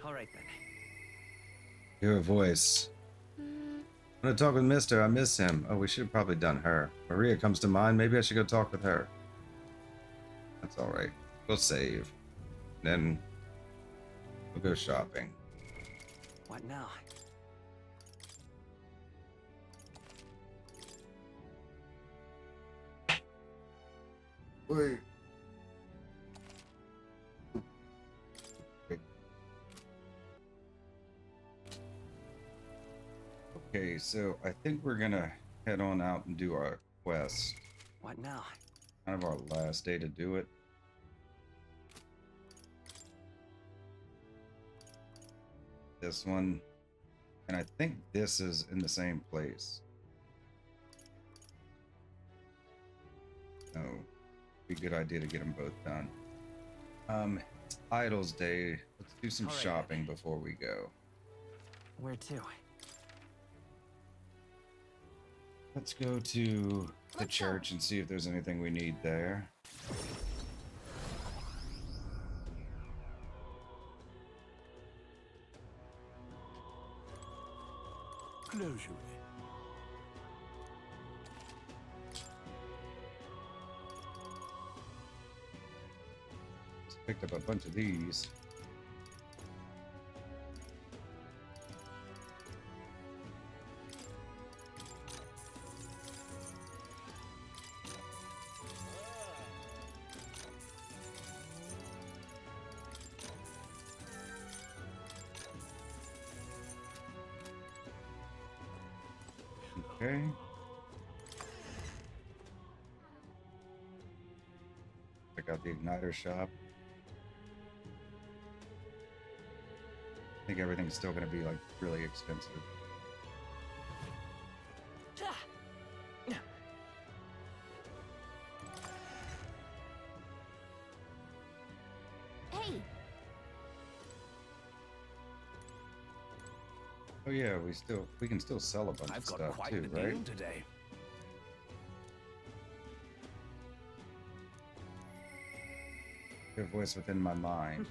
All right then. Hear a voice. I'm gonna talk with Mister. I miss him. Oh, we should have probably done her. Maria comes to mind. Maybe I should go talk with her. That's all right. We'll save. Then we'll go shopping. What now? Wait. Okay, so I think we're gonna head on out and do our quest. What now? Kind of our last day to do it. This one. And I think this is in the same place. No. Be a good idea to get them both done. It's Idlesday. Let's do some shopping before we go. Where to? Let's go to the church and see if there's anything we need there. Closure. Just picked up a bunch of these. Okay. Check out the igniter shop. I think everything's still going to be like really expensive. Hey. Oh yeah, we can still sell a bunch I've of got stuff quite too, the right? deal today. Your voice within my mind.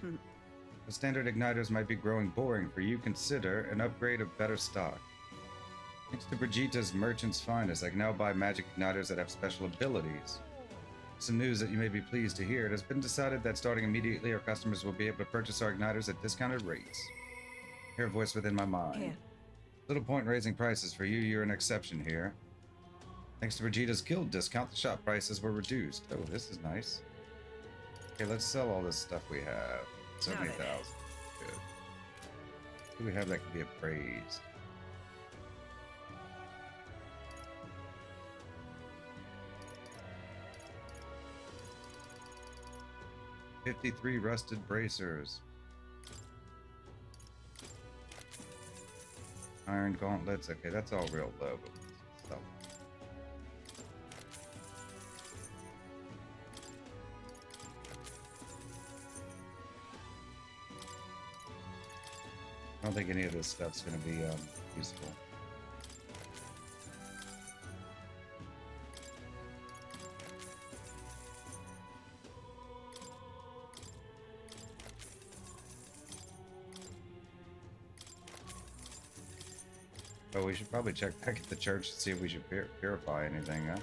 The standard igniters might be growing boring for you. Consider an upgrade of better stock. Thanks to Brigitta's Merchant's Finest, I can now buy magic igniters that have special abilities. Some news that you may be pleased to hear. It has been decided that starting immediately, our customers will be able to purchase our igniters at discounted rates. Hear a voice within my mind. Little point in raising prices for you. You're an exception here. Thanks to Brigitta's guild discount, the shop prices were reduced. Oh, this is nice. Okay, let's sell all this stuff we have. 70,000. Good. What do we have that can be appraised? $53 rusted bracers. Iron gauntlets. Okay, that's all real low, but let's sell it. I don't think any of this stuff's going to be useful. Oh, we should probably check back at the church to see if we should purify anything, huh?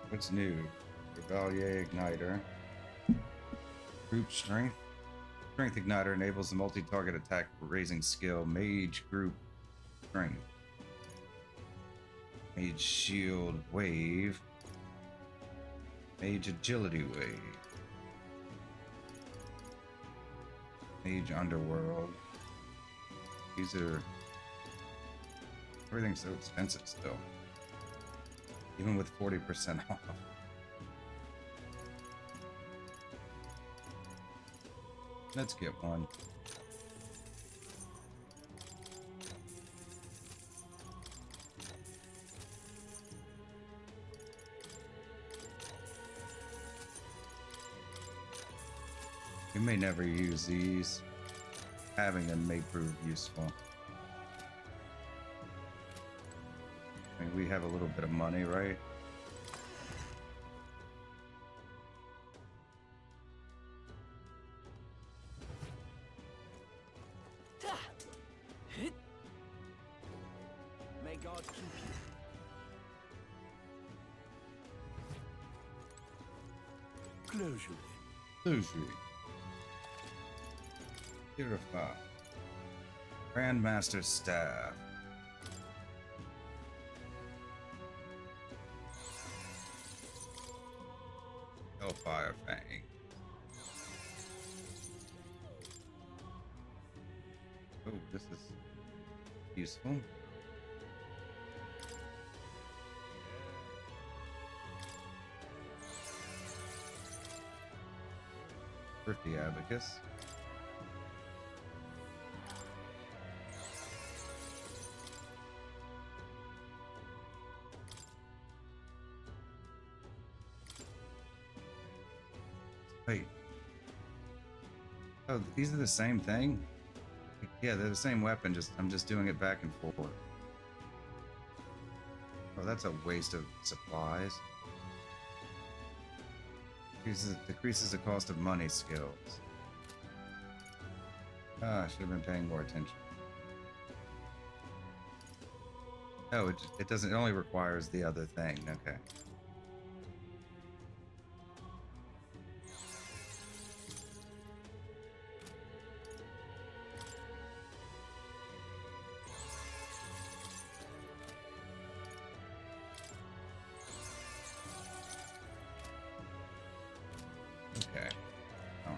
What's new? Chevalier Igniter. Group Strength. Strength Igniter enables the multi-target attack raising skill. Mage Group Strength. Mage Shield Wave. Mage Agility Wave. Mage Underworld. These are... Everything's so expensive still. Even with 40% off. Let's get one. We may never use these. Having them may prove useful. I mean, we have a little bit of money, right? God keep you. Closure. Luxury. Purify. Grandmaster Staff. Hellfire Fang. Oh, this is useful. Thrifty Abacus. Wait. Oh, these are the same thing? Yeah, they're the same weapon, I'm just doing it back and forth. Oh, that's a waste of supplies. Decreases the cost of money skills. Ah, I should have been paying more attention. Oh, it doesn't, it only requires the other thing, okay. Okay. Oh.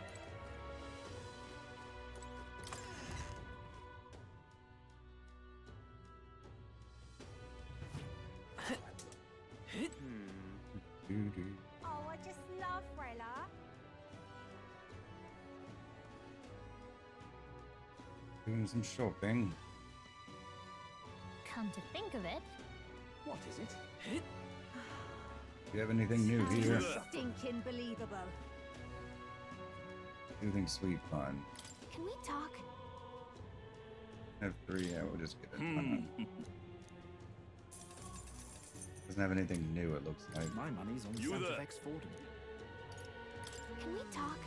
Doo-doo. Oh, I just love Relic. Doing some shopping. Come to think of it, What is it? Do you have anything new here? stinking believable. Anything sweet fun? Can we talk? Have 3, yeah, we'll just get it. Hmm. Doesn't have anything new, it looks like. My money's on You Santa there. Vex Fordham. Can we talk?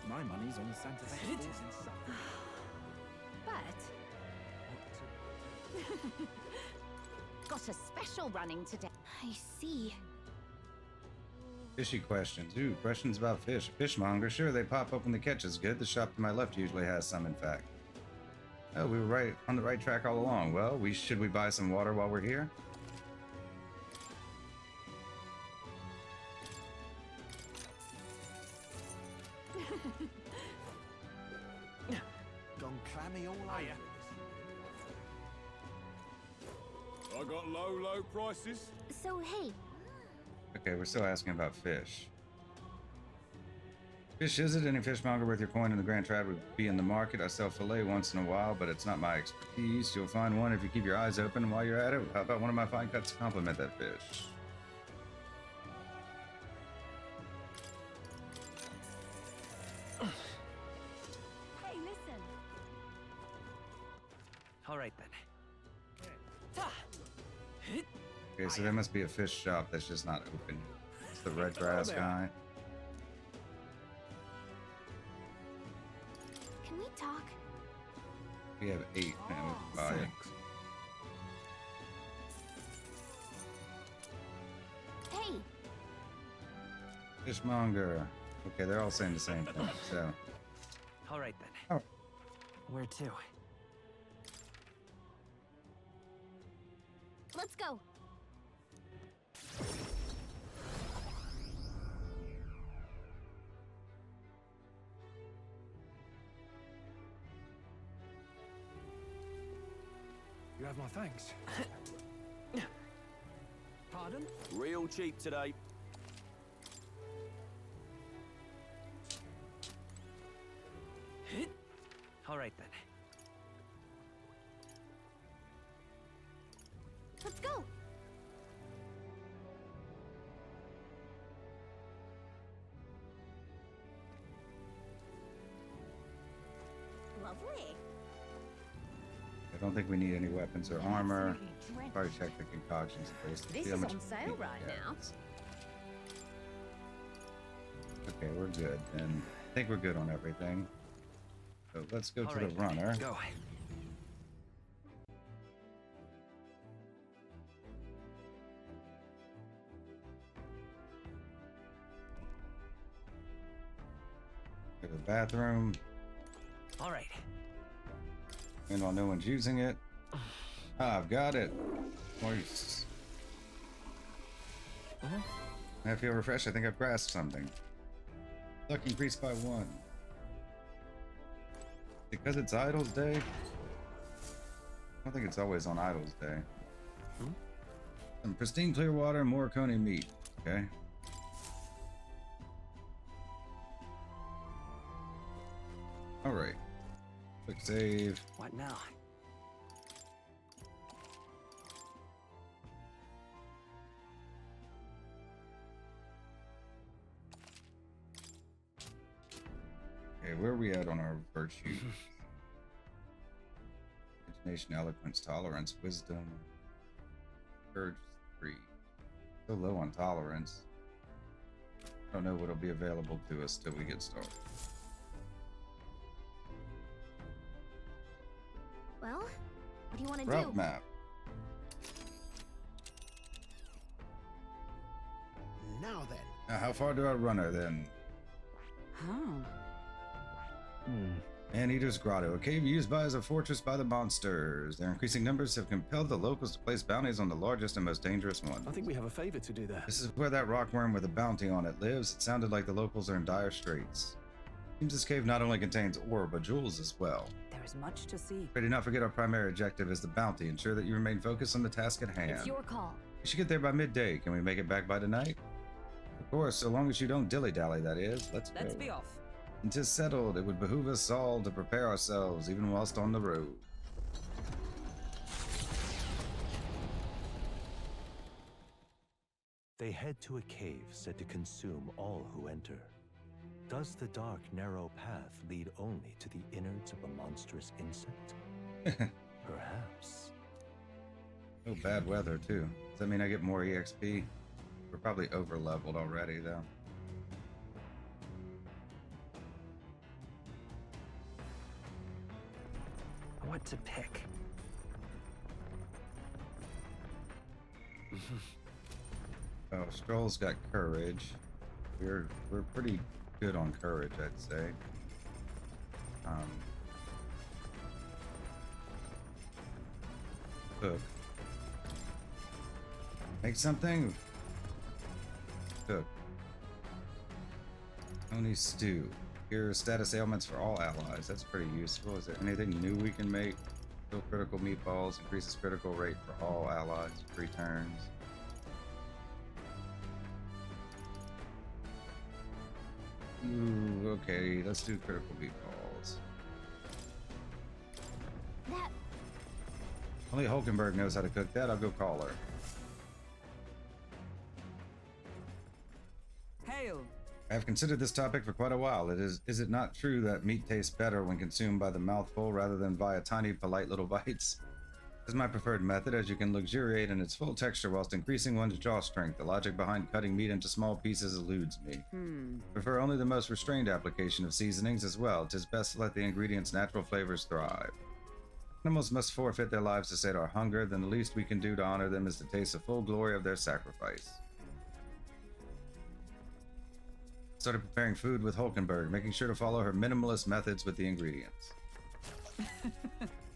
My money's on Santa Vex Fordham. But got a special running today. I see. Fishy questions. Ooh, questions about fish. Fishmonger, sure, they pop up when the catch is good. The shop to my left usually has some, in fact. Oh, we were right on the right track all along. Well, should we buy some water while we're here? Gone clammy all over Hiya. this. I got low prices. So hey, Okay, we're still asking about fish. Fish is it? Any fishmonger worth your coin in the Grand Trad would be in the market. I sell fillet once in a while, but it's not my expertise. You'll find one if you keep your eyes open while you're at it. How about one of my fine cuts to complement that fish? hey, listen. All right then. Okay, so there must be a fish shop that's just not open. It's the red grass guy. Can we talk? We have 8 now. We can buy it. Hey, Fishmonger. Okay, they're all saying the same thing. So, All right then. Oh. Where to? let's go. You have my thanks. Pardon? Real cheap today. All right then. Let's go. Lovely. I don't think we need any weapons or armor. Absolutely Probably drenched. check the concoction space to This see how is much on sale we can right get. now. Okay, we're good. And I think we're good on everything. So let's go All to right, the runner. Go. Go to the bathroom. All right. And while no one's using it. Ah, I've got it. Nice. I feel refreshed. I think I've grasped something. Luck increased by 1. Because it's Idols Day? I don't think it's always on Idols Day. Some pristine clear water and more coney meat. Okay. Alright. Quick save. What now? Okay, where are we at on our virtue? Imagination, eloquence, tolerance, wisdom. Courage 3. So low on tolerance. I don't know what'll be available to us till we get started. Well, what do you want to Route do? map. Now then. Now, how far do I run her then? Maneater's Grotto, a cave used by as a fortress by the monsters. Their increasing numbers have compelled the locals to place bounties on the largest and most dangerous ones. I think we have a favor to do there. This is where that rockworm with a bounty on it lives. It sounded like the locals are in dire straits. Seems this cave not only contains ore, but jewels as well. There is much to see. Pray do not forget our primary objective is the bounty. Ensure that you remain focused on the task at hand. It's your call. We should get there by midday. Can we make it back by tonight? Of course, so long as you don't dilly-dally, that is. Let's go. Let's be off. And 'tis settled, it would behoove us all to prepare ourselves, even whilst on the road. They head to a cave said to consume all who enter. Does the dark, narrow path lead only to the innards of a monstrous insect? Perhaps. Oh, bad weather, too. Does that mean I get more EXP? We're probably over-leveled already, though. What to pick? Oh, Strohl's got courage. We're pretty good on courage, I'd say. Cook. Make something. Cook. Only stew. Here are status ailments for all allies. That's pretty useful. Is there anything new we can make? Kill critical meatballs. Increases critical rate for all allies. 3 turns. Ooh, okay. Let's do critical meatballs. That Only Hulkenberg knows how to cook that. I'll go call her. Hail! I have considered this topic for quite a while. Is it not true that meat tastes better when consumed by the mouthful rather than via tiny, polite little bites? This is my preferred method, as you can luxuriate in its full texture whilst increasing one's jaw strength. The logic behind cutting meat into small pieces eludes me. I prefer only the most restrained application of seasonings as well. 'Tis best to let the ingredients' natural flavors thrive. Animals must forfeit their lives to sate our hunger, then the least we can do to honor them is to taste the full glory of their sacrifice. Started preparing food with Hulkenberg, making sure to follow her minimalist methods with the ingredients.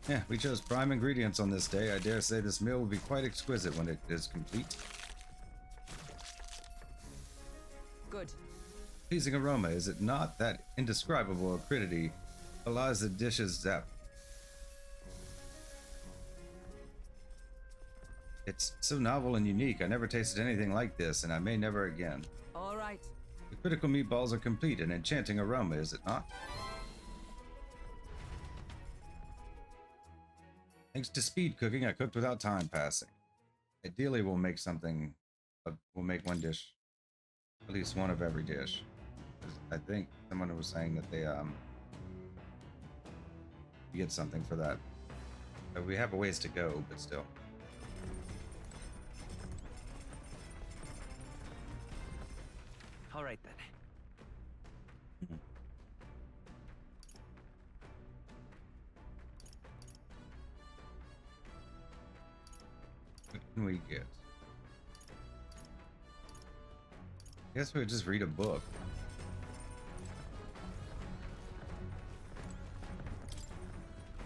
Yeah, we chose prime ingredients on this day. I dare say this meal will be quite exquisite when it is complete. Good. Pleasing aroma, is it not? That indescribable acridity belies the dish's depth. It's so novel and unique. I never tasted anything like this, and I may never again. All right. The critical meatballs are complete, an enchanting aroma, is it not? Thanks to speed cooking, I cooked without time passing. Ideally, we'll make something. We'll make one dish, at least one of every dish. 'Cause I think someone was saying that they you get something for that. But we have a ways to go, but still. All right then. What can we get? I guess we would just read a book.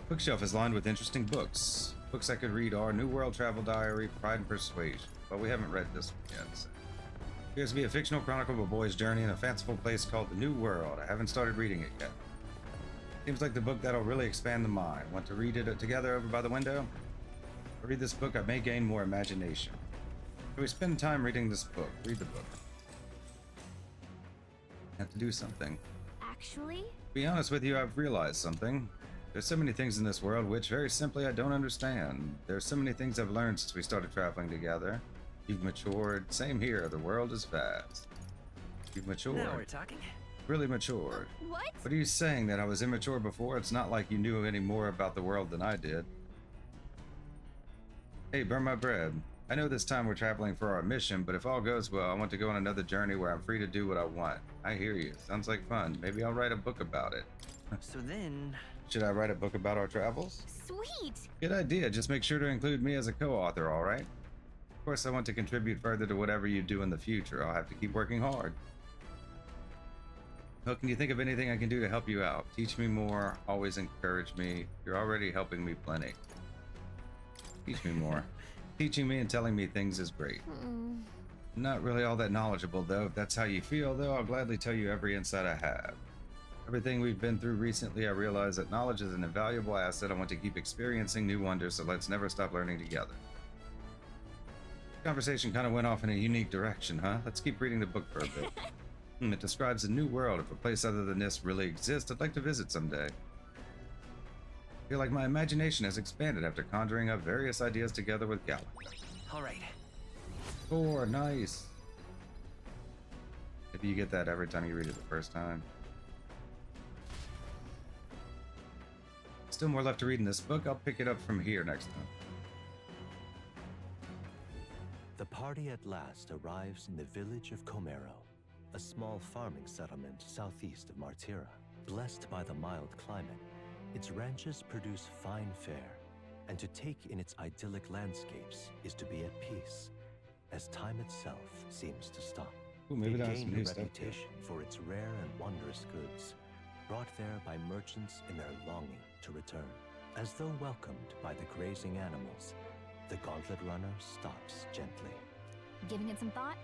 Bookshelf is lined with interesting books. Books I could read are New World Travel Diary, Pride and Persuasion. But we haven't read this one yet. So. Appears to be a fictional chronicle of a boy's journey in a fanciful place called the New World. I haven't started reading it yet. Seems like the book that'll really expand the mind. Want to read it together over by the window? If I read this book, I may gain more imagination. So we spend time reading this book. Read the book. Have to do something. Actually? To be honest with you, I've realized something. There's so many things in this world which, very simply, I don't understand. There's so many things I've learned since we started traveling together. You've matured. Same here. The world is vast. You've matured. Now we're talking. Really matured. What? What are you saying, that I was immature before? It's not like you knew any more about the world than I did. Hey, burn my bread. I know this time we're traveling for our mission, but if all goes well, I want to go on another journey where I'm free to do what I want. I hear you. Sounds like fun. Maybe I'll write a book about it. So then... Should I write a book about our travels? Sweet! Good idea. Just make sure to include me as a co-author, all right? Of course, I want to contribute further to whatever you do in the future. I'll have to keep working hard. Well, can you think of anything I can do to help you out? Teach me more. Always encourage me. You're already helping me plenty. Teach me more. Teaching me and telling me things is great. I'm not really all that knowledgeable, though. If that's how you feel, though, I'll gladly tell you every insight I have. Everything we've been through recently, I realize that knowledge is an invaluable asset. I want to keep experiencing new wonders, so let's never stop learning together. Conversation kind of went off in a unique direction, huh? Let's keep reading the book for a bit. It describes a new world. If a place other than this really exists, I'd like to visit someday. I feel like my imagination has expanded after conjuring up various ideas together with Gallic. All right. 4, nice. Maybe you get that every time you read it the first time. Still more left to read in this book. I'll pick it up from here next time. The party at last arrives in the village of Komero, a small farming settlement southeast of Martira. Blessed by the mild climate, its ranches produce fine fare, and to take in its idyllic landscapes is to be at peace, as time itself seems to stop. Ooh, maybe It that's some gained new a stuff. reputation for its rare and wondrous goods, brought there by merchants in their longing to return. As though welcomed by the grazing animals, the gauntlet runner stops gently. Giving it some thought?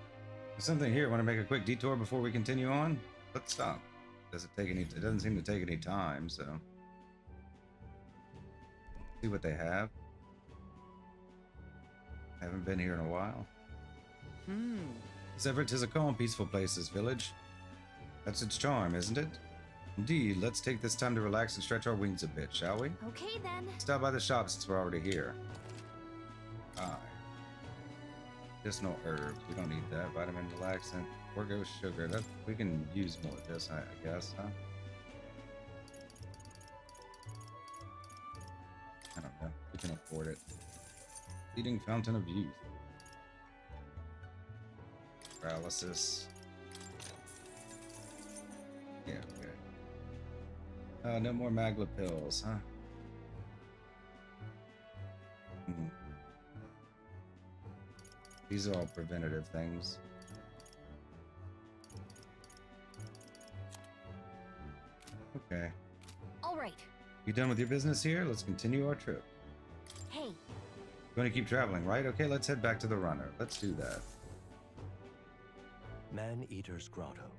There's something here. Want to make a quick detour before we continue on? Let's stop. It doesn't seem to take any time, so. See what they have. Haven't been here in a while. As ever, 'tis a calm, peaceful place, this village. That's its charm, isn't it? Indeed, let's take this time to relax and stretch our wings a bit, shall we? Okay then. Stop by the shop since we're already here. Aye. Medicinal herbs. We don't need that. Vitamin relaxant. Orgo sugar. That we can use more of this, I guess, huh? I don't know. We can afford it. Leading fountain of youth. Paralysis. Yeah, okay. No more Magla pills, huh? These are all preventative things. Okay. All right. You done with your business here? Let's continue our trip. Hey, You want to keep traveling, right? Okay, let's head back to the runner. Let's do that. Man-Eater's Grotto.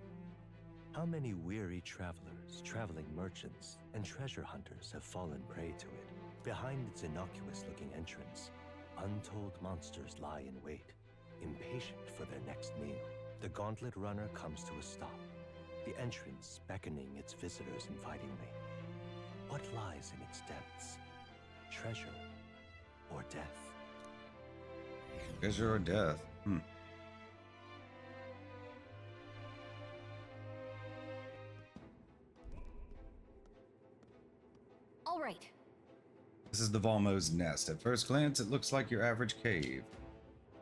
How many weary travelers, traveling merchants, and treasure hunters have fallen prey to it? Behind its innocuous-looking entrance, untold monsters lie in wait, impatient for their next meal. The gauntlet runner comes to a stop, the entrance beckoning its visitors invitingly. What lies in its depths? Treasure or death? Treasure or death? all right. This is the Valmo's nest. At first glance, it looks like your average cave.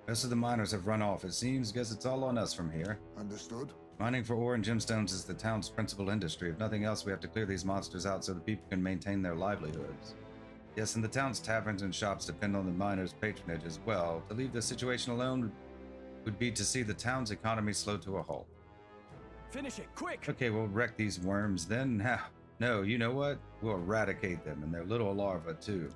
Most of the miners have run off, it seems. Guess it's all on us from here. Understood? Mining for ore and gemstones is the town's principal industry. If nothing else, we have to clear these monsters out so the people can maintain their livelihoods. Yes, and the town's taverns and shops depend on the miners' patronage as well. To leave the situation alone would be to see the town's economy slow to a halt. Finish it, quick! Okay, we'll wreck these worms then. No, you know what? We'll eradicate them and their little larvae too.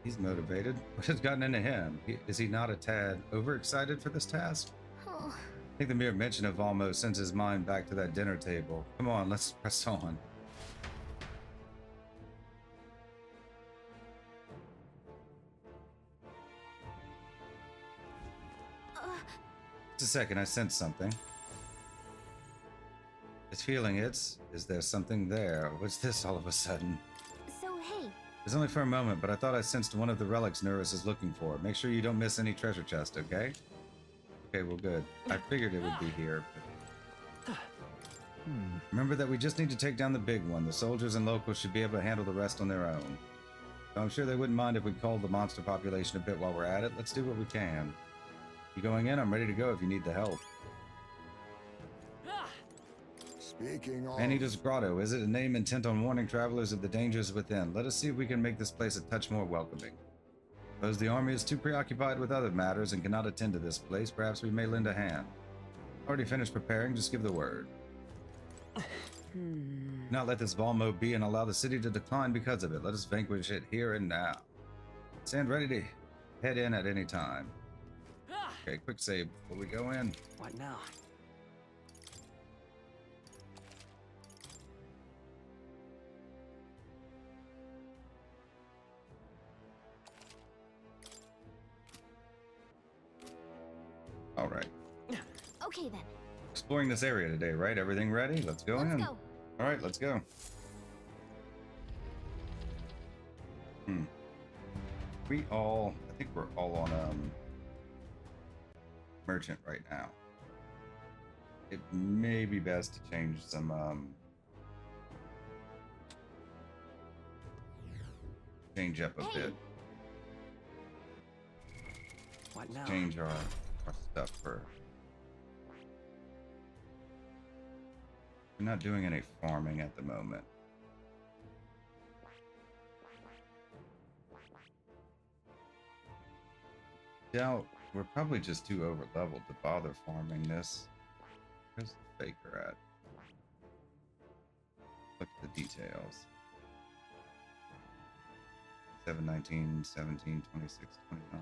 He's motivated. What has gotten into him? Is he not a tad overexcited for this task? Oh, I think the mere mention of Valmo sends his mind back to that dinner table. Come on, let's press on. Just a second, I sense something. This feeling, is there something there? What's this all of a sudden? so hey, It's only for a moment, but I thought I sensed one of the relics Neuras is looking for. Make sure you don't miss any treasure chest, okay? Okay, well good. I figured it would be here. But... Remember that we just need to take down the big one. The soldiers and locals should be able to handle the rest on their own. So I'm sure they wouldn't mind if we culled the monster population a bit while we're at it. Let's do what we can. You going in? I'm ready to go if you need the help. Speaking of... Anita's Grotto. Is it a name intent on warning travelers of the dangers within? Let us see if we can make this place a touch more welcoming. Suppose the army is too preoccupied with other matters and cannot attend to this place. Perhaps we may lend a hand. Already finished preparing, just give the word. Do not let this Valmo be and allow the city to decline because of it. Let us vanquish it here and now. Stand ready to head in at any time. Okay, quick save before we go in. What now? All right. okay then. Exploring this area today, right? Everything ready? Let's go in. Let's go. All right, let's go. I think we're all on merchant right now. It may be best to change some change up a bit. What now? Change our stuff for. We're not doing any farming at the moment. Doubt we're probably just too over leveled to bother farming this. Where's the faker at? Look at the details. 7, 19, 17, 26, 29.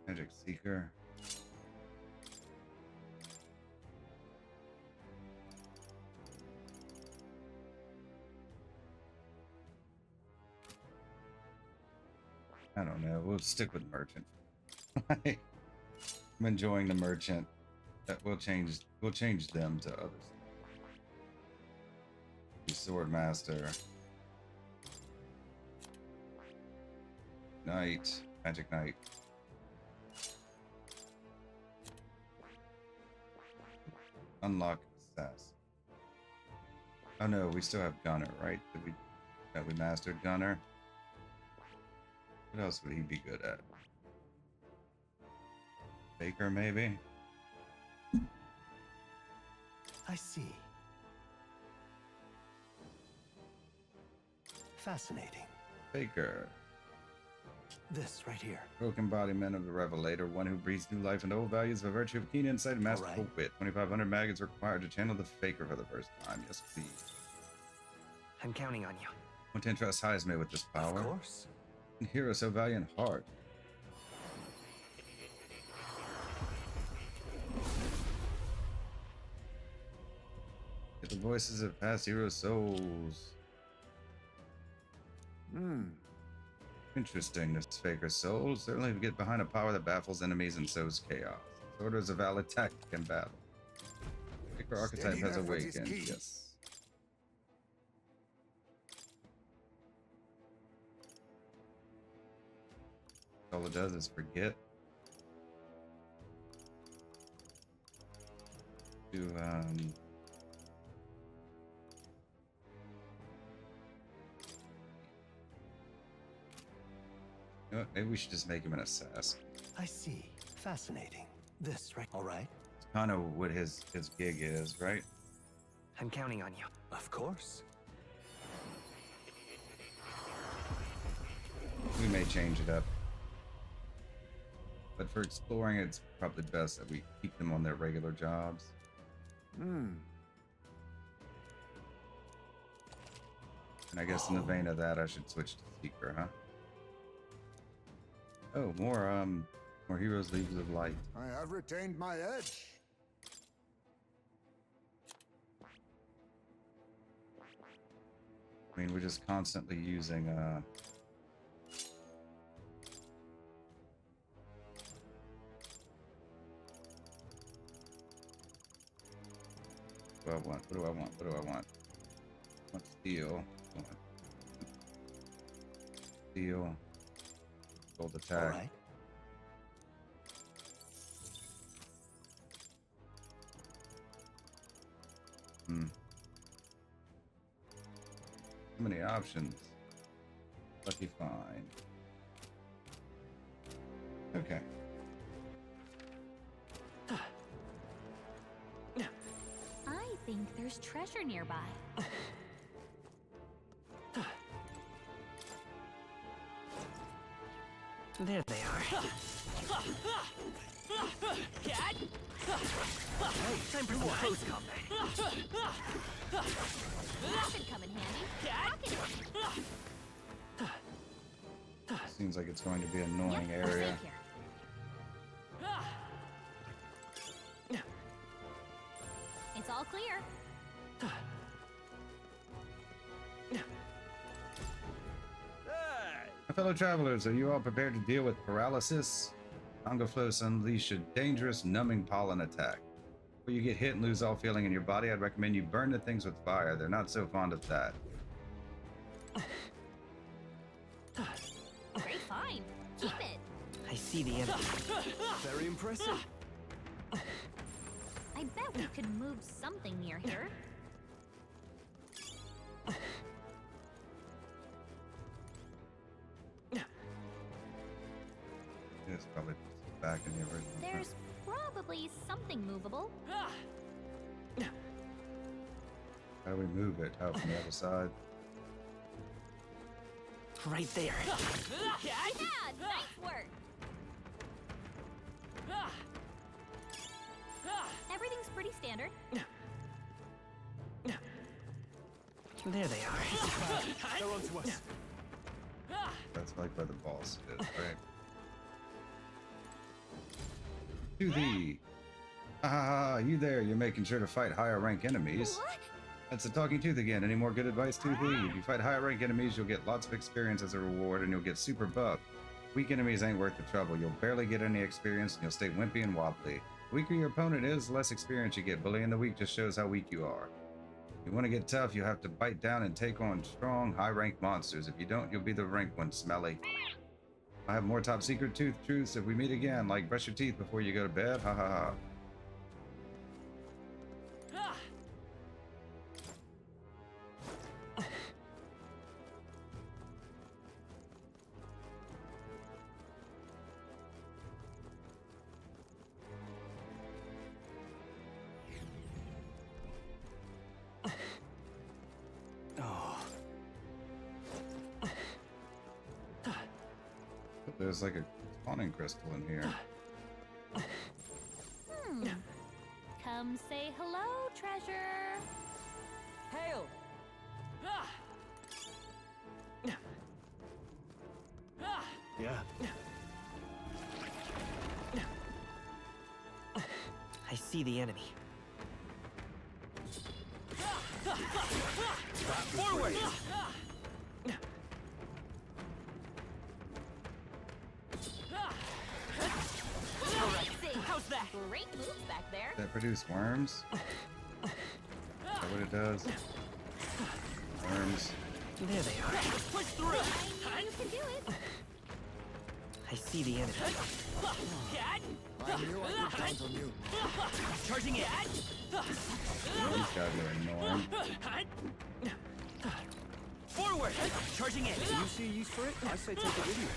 Magic Seeker. I don't know. We'll stick with merchant. I'm enjoying the merchant. We'll change them to others. Swordmaster. Knight. Magic Knight. Unlock Assassin. Oh no, we still have Gunner, right? We mastered Gunner. What else would he be good at? Baker, maybe? I see. Fascinating. Baker. This right here. Broken embodiment of the Revelator, one who breathes new life into old values by virtue of keen insight and masterful wit. 2,500 maggots required to channel the Faker for the first time. Yes, please. I'm counting on you. Want to entrust Heismay with this power? Of course. And hero so valiant heart. Get the voices of past hero souls. Interesting, this Faker soul. Certainly get behind a power that baffles enemies and sows chaos. Orders of valid tactic and battle. Faker archetype has awakened. Yes. All it does is forget to you know what, maybe we should just make him an assassin. I see. Fascinating. This, right? All right. It's kind of what his gig is, right? I'm counting on you. Of course. We may change it up. But for exploring, it's probably best that we keep them on their regular jobs. And I guess in the vein of that, I should switch to Seeker, huh? Oh, more Heroes Leagues of Light. I have retained my edge. I mean, we're just constantly using what do I want? What do I want? What do I want? I want steel. I want steel. Gold attack. All right. Too many options. Lucky find. Okay. I think there's treasure nearby. There they are. Cat! Time for some close combat. That could come in handy. Rocket. Seems like it's going to be an annoying Yep, we're area. safe here. It's all clear. My fellow travelers, are you all prepared to deal with paralysis? Ongoflos unleash a dangerous, numbing pollen attack. Before you get hit and lose all feeling in your body, I'd recommend you burn the things with fire. They're not so fond of that. Great find. Keep it. I see the enemy. Very impressive. I bet we could move something near here. It's probably back in the original. There's probably something movable. How do we move it? How, from the other side? Right there. Yeah, nice work. Everything's pretty standard. There they are. They're onto us. That's like where the boss is, right? To thee. Ah, you there. You're making sure to fight higher rank enemies. What? That's the talking tooth again. Any more good advice, Toothy? If you fight higher rank enemies, you'll get lots of experience as a reward, and you'll get super buff. Weak enemies ain't worth the trouble. You'll barely get any experience, and you'll stay wimpy and wobbly. The weaker your opponent is, the less experience you get. Bullying the weak just shows how weak you are. If you want to get tough, you have to bite down and take on strong, high-ranked monsters. If you don't, you'll be the rank one, Smelly. I have more top secret tooth truths if we meet again, like brush your teeth before you go to bed. Ha ha ha. There's like a spawning crystal in here. Come say hello, treasure. Hail! Yeah. I see the enemy. Forward! How's that? Great moves back there. Does that produce worms? Is that what it does? Worms. There they are. Push through! I knew you could do it. I see the enemy. I knew I could count on you. Charging it. These guys are annoying. Forward. Charging it. Do you see a use for it? I say take it with you.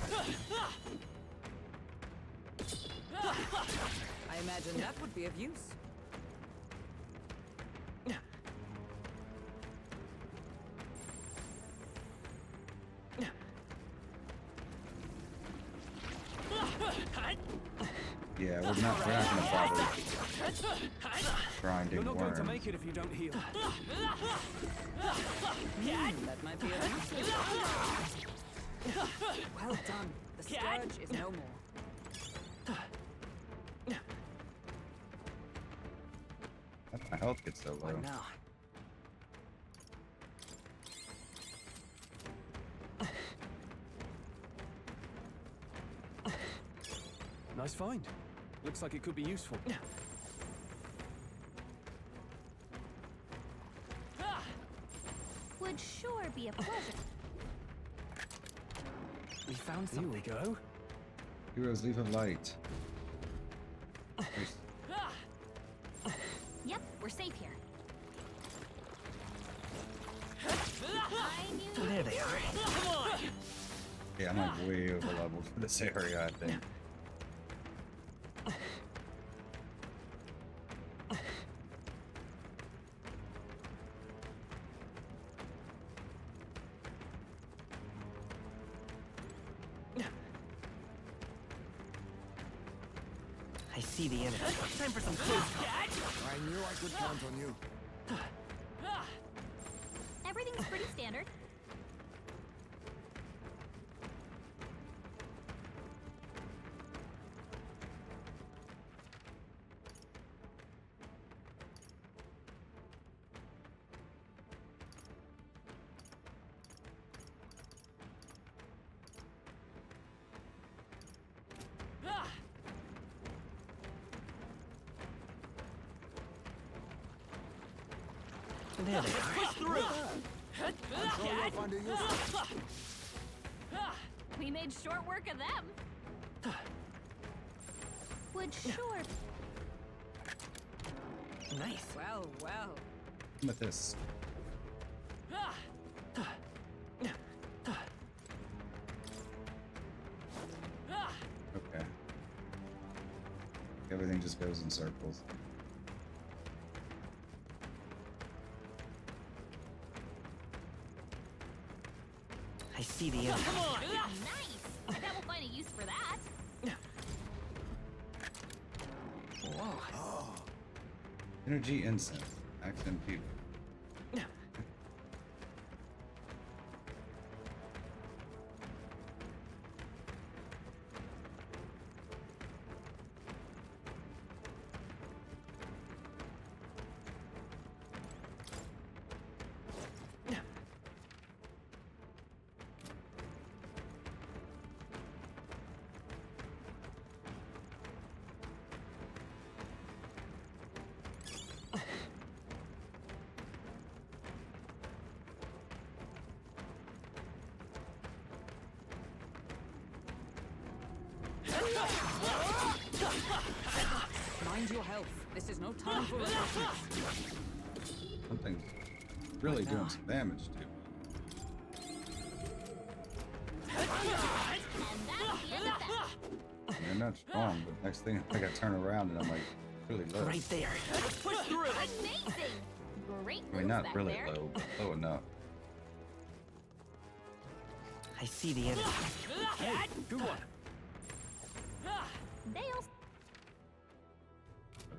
I imagine that would be of use. Yeah, we're not gonna bother grinding You're not going to worms. make it if you don't heal. That might be of use. Well done. The scourge is no more. How'd my health get so low? What now? Nice find. Looks like it could be useful. Would sure be a pleasure. We found Here we something. go. Heroes, leave a light. There's- Yep, we're safe here. I knew There they are. Come on. Yeah, I'm like way over leveled for this area, I think. I see the enemy. Time for some close. I knew I could count on you. everything's pretty standard. There they are. I'm sure you'll find it useful. We made short work of them. Would sure. Nice. Well, well. With this. Okay. Everything just goes in circles. I see the enemy. Come on! Nice! I bet we'll find a use for that. Whoa. Energy incense. Accent people. Mind your health. This is no time for refreshments. Something's really doing some damage to me. And that's the end of that. They're not strong, but next thing I think I turn around and I'm like really low. Right there. Let's push through. Amazing! Great I mean, moves not back really there. low, but low enough. I see the enemy. Hey, good one. They'll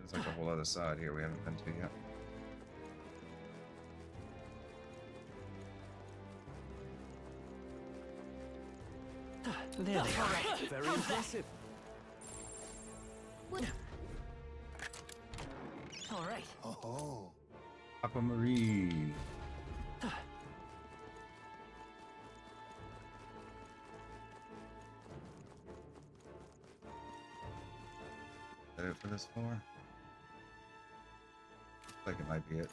There's like a whole other side here we haven't been to yet. There they are. Very impressive. would All right. Oh, Aquamarine. Is that it for this floor? Looks like it might be it.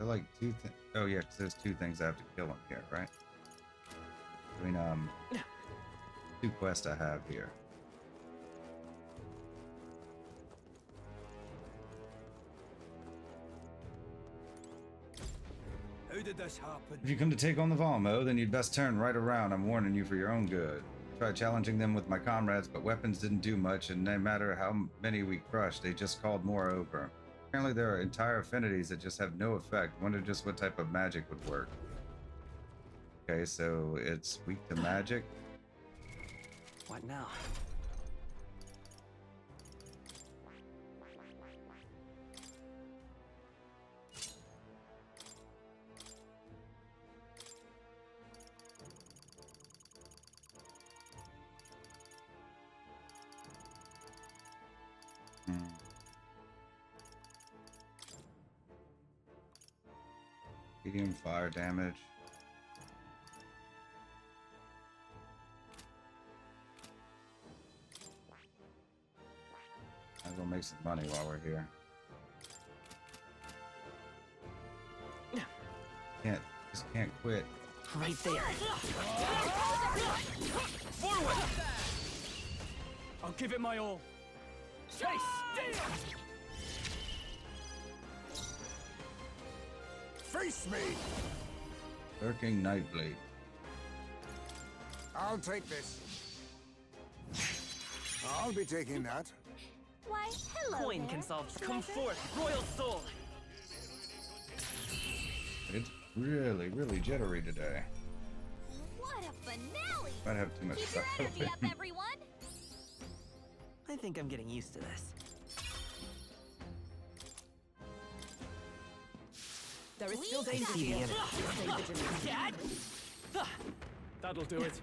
They're like two things. Oh yeah, because there's two things I have to kill him here, right? I mean, two quests I have here. How did this happen? If you come to take on the Valmo, then you'd best turn right around. I'm warning you for your own good. Tried challenging them with my comrades, but weapons didn't do much, and no matter how many we crushed, they just called more over. Apparently there are entire affinities that just have no effect. Wonder just what type of magic would work. Okay, so it's weak to magic. What now? Medium fire damage. Might as well make some money while we're here. Just can't quit. Right there. Forward! I'll give it my all. Chase! Face me! Lurking Nightblade. I'll take this. I'll be taking that. Why, hello Coin there, can solve. treasure. Come forth, royal soul. It's really, really jittery today. What a finale! Might have too much Keep your stuff energy up, open. everyone! I think I'm getting used to this. There is still Leave danger see the here. enemy. Stay vigilant. Dad! That'll do it.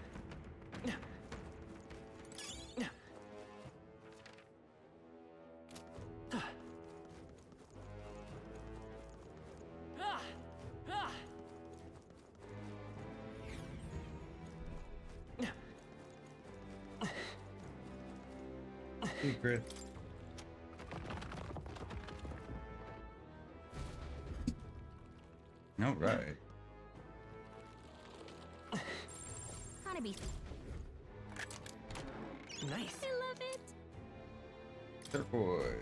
Secret. All right. Gotta be. Nice. I love it. Turquoise.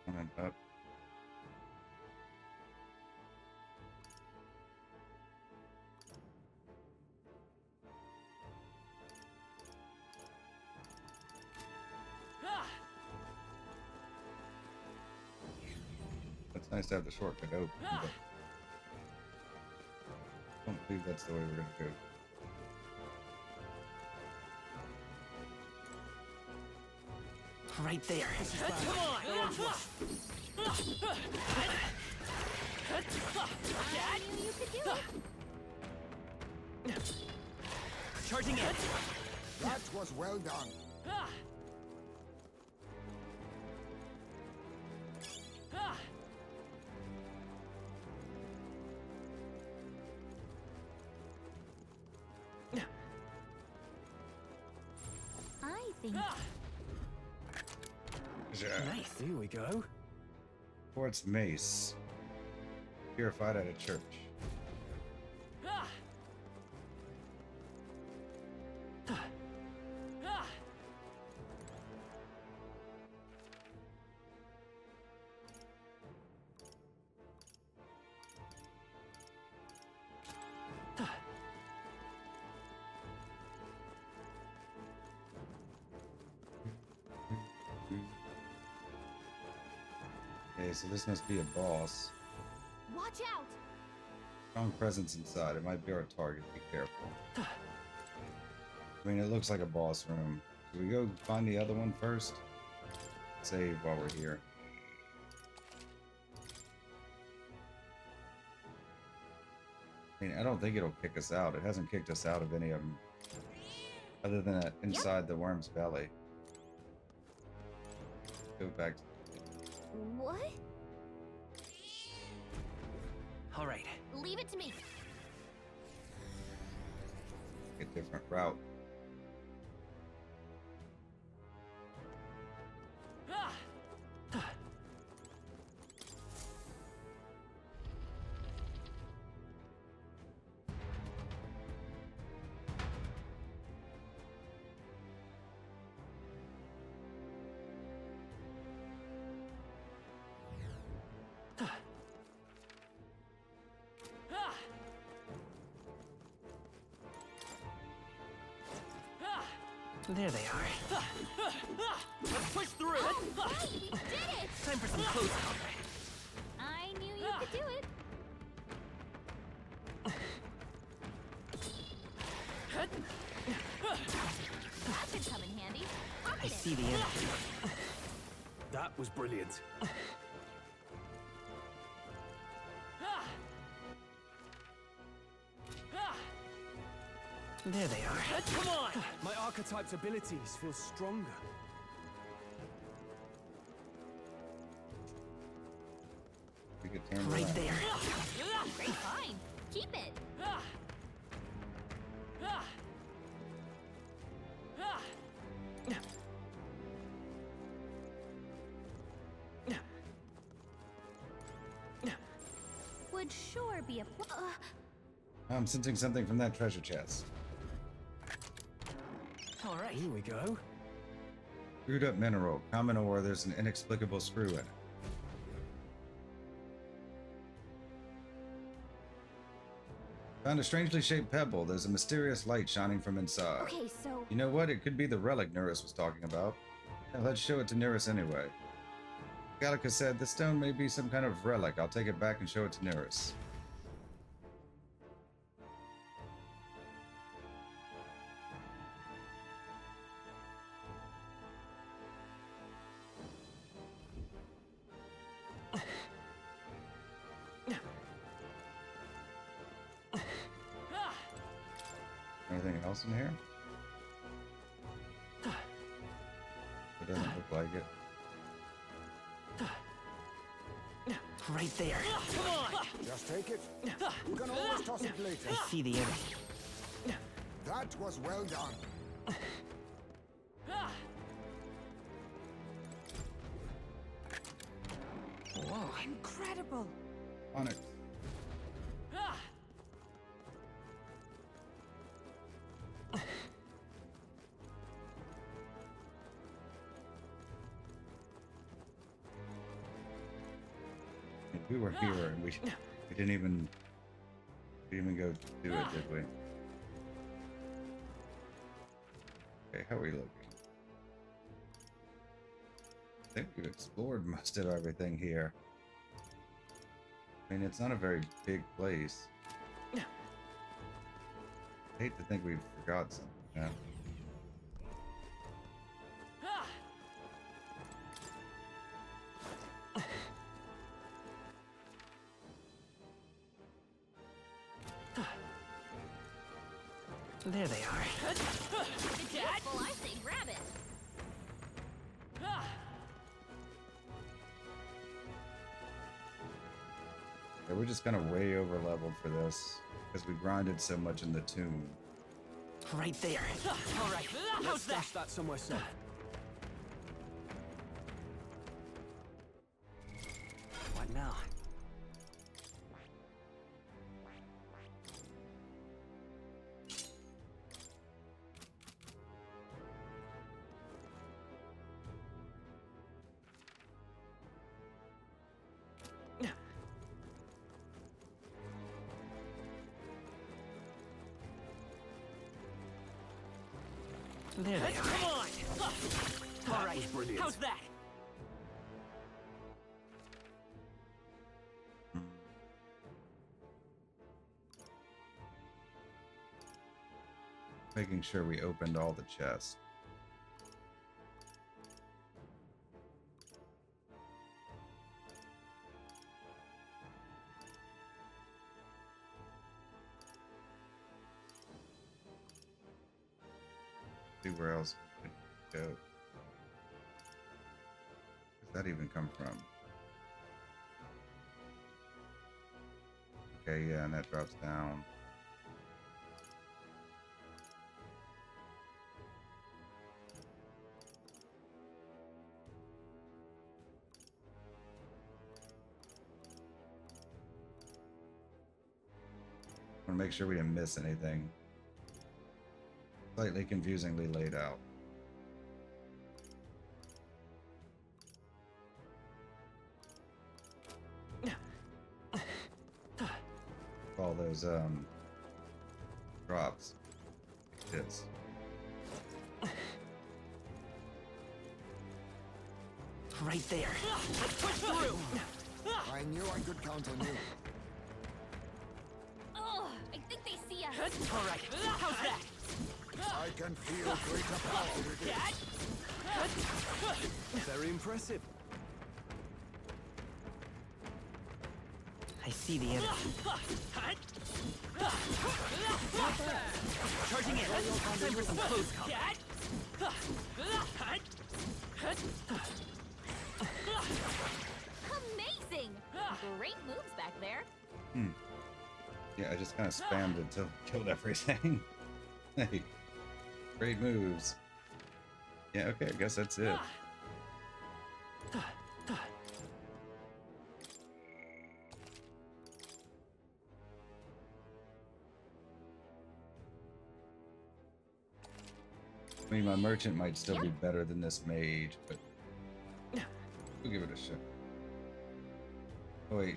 Coming up. It's nice to have the shortcut open, but I don't believe that's the way we're gonna go. Right there. Come on! I knew you could do it. Charging in. That was well done. I think. Yeah. Nice. Here we go. Quartz mace. Purified at a church. Okay, so this must be a boss. Watch out! Strong presence inside. It might be our target. Be careful. I mean, it looks like a boss room. Should we go find the other one first? Save while we're here. I mean, I don't think it'll kick us out. It hasn't kicked us out of any of them. Other than inside the worm's belly. Go back to... What? All right. Leave it to me. a different route. There they are. Let's push through. Right, we did it! Time for some close combat. I knew you could do it. That could come in handy. I Rocket it. see the enemy. That was brilliant. There they are. Come on! My archetype's abilities feel stronger. We could turn Right around. there. Great find. Keep it. Would sure be a I'm sensing something from that treasure chest. All right. Here we go. Screwed up mineral. Common ore, there's an inexplicable screw in it. Found a strangely shaped pebble. There's a mysterious light shining from inside. Okay, so You know what? It could be the relic Neuras was talking about. Yeah, let's show it to Neuras anyway. Gallica said, this stone may be some kind of relic. I'll take it back and show it to Neuras. Anything else in here? It doesn't look like it. Right there. Just take it. You can always toss it later. I see the enemy. That was well done. Whoa. Incredible. Onyx. We were here and we didn't even go do it, did we? Okay, how are we looking? I think we've explored most of everything here. I mean, it's not a very big place. I hate to think we've forgot something. Yeah. There they are. it's useful. I say grab it. Yeah, we're just kind of way over leveled for this because we grinded so much in the tomb. Right there. All right. Let's How's that? stash that somewhere safe. What now? There they are. Come on! All right. was brilliant. How's that? Making sure we opened all the chests. See where else we could go. Where's that even come from? Okay, yeah, and that drops down. want to make sure we didn't miss anything. Slightly confusingly laid out. All those drops. Yes. Right there. Let's push through. I knew I could count on you. Oh, I think they see us. All right. How's that? I can feel greater power with it. Very impressive. I see the enemy. Charging in. Time for some close combat. Amazing! Great moves back there. Yeah, I just kind of spammed until killed everything. Hey, great moves. Yeah, okay, I guess that's it. I mean, my merchant might still be better than this mage, but we'll give it a shot. Oh, wait,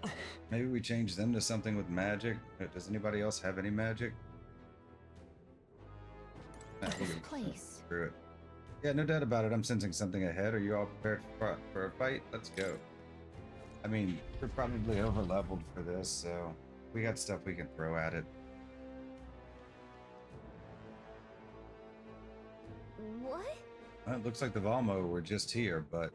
maybe we change them to something with magic? Does anybody else have any magic? Nah, we'll give it a shot. Place. Screw it. Yeah, no doubt about it. I'm sensing something ahead. Are you all prepared for a fight? Let's go. I mean, we're probably over leveled for this, so we got stuff we can throw at it. What? Well, it looks like the Valmo were just here, but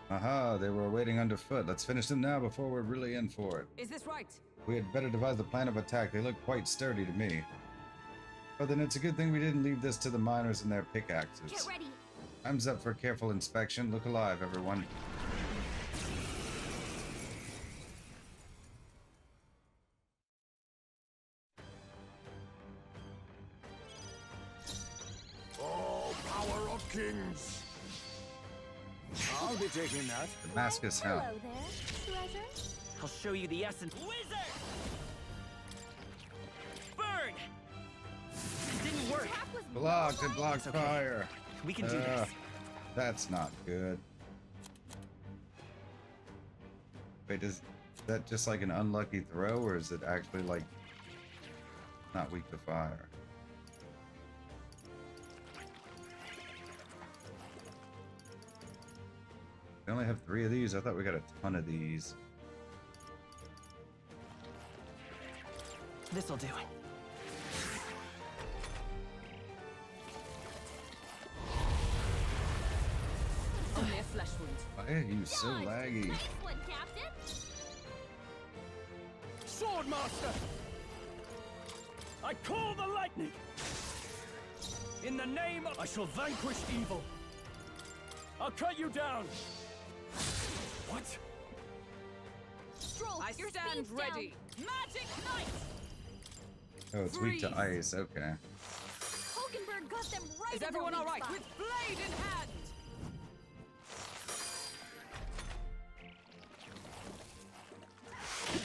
aha, they were waiting underfoot. Let's finish them now before we're really in for it. Is this right? We had better devise the plan of attack. They look quite sturdy to me. But then it's a good thing we didn't leave this to the miners and their pickaxes. Get ready. Time's up for careful inspection. Look alive, everyone. Oh, power of kings! I'll be taking that. Damascus Hound. Hello there, treasure. I'll show you the essence. Wizard! Burn! Didn't work. Attack was Blocked and modified. blocked okay. fire. We can do this. That's not good. Wait, is that just like an unlucky throw, or is it actually like not weak to fire? We only have 3 of these. I thought we got a ton of these. This'll do. Only a flesh wound. Why are you so Dodged. laggy? Nice one, Captain. Swordmaster! I call the lightning! In the name of... I shall vanquish evil. I'll cut you down. What? Strohl, I your stand speed's ready. Magic Knight! Oh, it's weak to Freeze. ice. Okay. Down. Hulkenberg got them right Is in everyone their all weak right? spot. With blade in hand!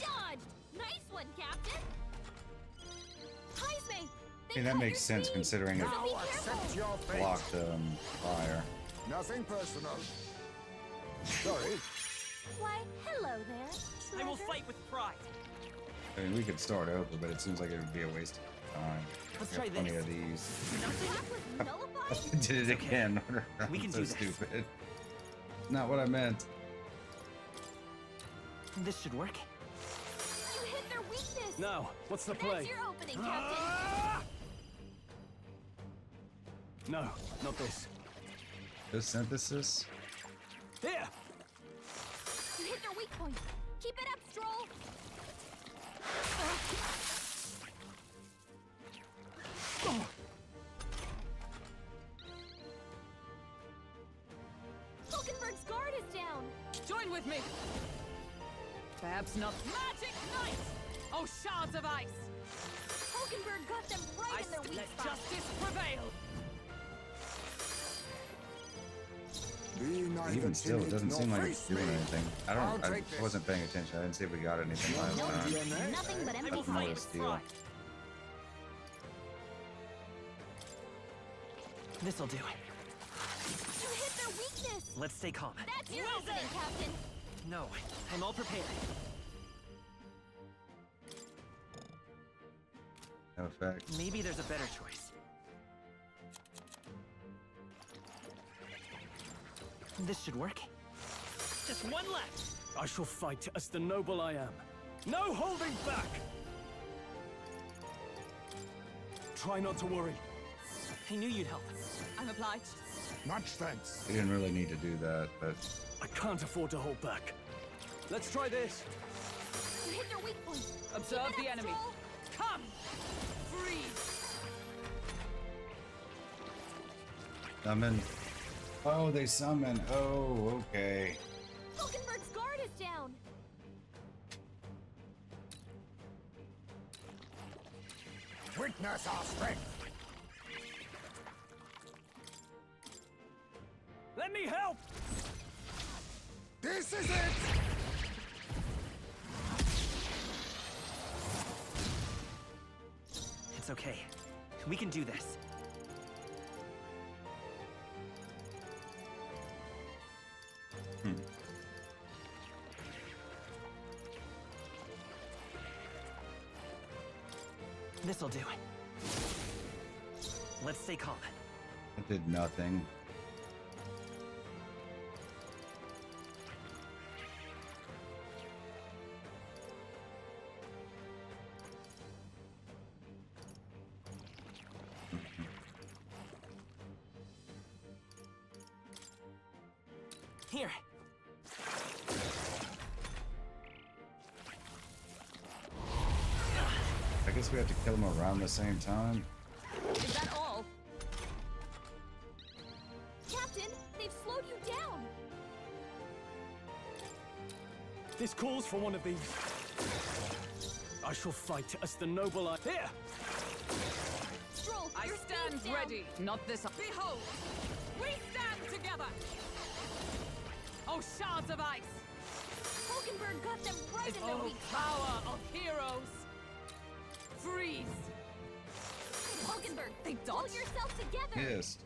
Dodged. Nice one, Captain. Heismay. I mean, that makes sense considering it So be Now accept careful. your fate. blocked fire. Nothing personal. Sorry. Why, hello there, I will treasure. fight with pride. I mean, we could start over, but it seems like it would be a waste of time. Let's We got try plenty this. of these. Attack was nullified? Did it again. We can so do this. stupid. Not what I meant. This should work. You hit their weakness. Now, what's the That's play? your opening, Captain. Ah! No, not this. The synthesis. Here! You hit their weak point. Keep it up, Strohl. Hulkenberg's guard is down. Join with me! Perhaps not. Magic Knight! Oh, shards of ice! Hulkenberg got them right in their weak Let spot. justice prevail! Be neither Even still, it timid doesn't nor seem like it's face doing me. anything. I'll I take this. wasn't paying attention. I didn't see if we got anything last No, time. nothing but empty That's more fire. of a steal. This'll do. You hit their weakness. Let's stay calm. That's your opening, Captain. No, I'm all prepared. No effect. Maybe there's a better choice. This should work. Just one left. I shall fight as the noble I am. No holding back! Try not to worry. I knew you'd help. I'm obliged. Much thanks. We didn't really need to do that, but I can't afford to hold back. Let's try this. You hit their weak point. Observe Keep it the up, enemy. Strohl. Come! Freeze! summon. Oh, they summon. Oh, okay. Hulkenberg's guard is down. Witness our strength. Let me help! This is it. It's okay. We can do this. This'll do. Let's stay calm. It did nothing. Here. I guess we have to kill them around the same time. Is that all? Captain, they've slowed you down. This calls for one of these. I shall fight as the noble I... Here! Strohl, I your stand speed's down. ready. Not this. Behold! We stand together! Oh, shards of ice! Hulkenberg got them right in their Oh, weak spot. power of heroes! Freeze! Hulkenberg, They pull dodge? yourself together. Pissed.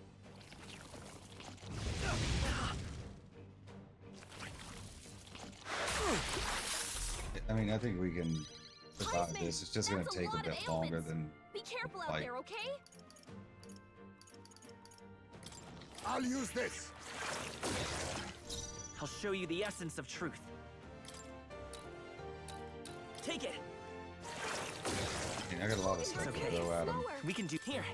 I mean, I think we can survive Heismay, this. It's just going to that's a take a lot of bit longer ailments. than Be careful out Like- there, okay? I'll use this. I'll show you the essence of truth. Take it. I mean, I got a lot of stuff okay. to throw at him. Slower. We can do here.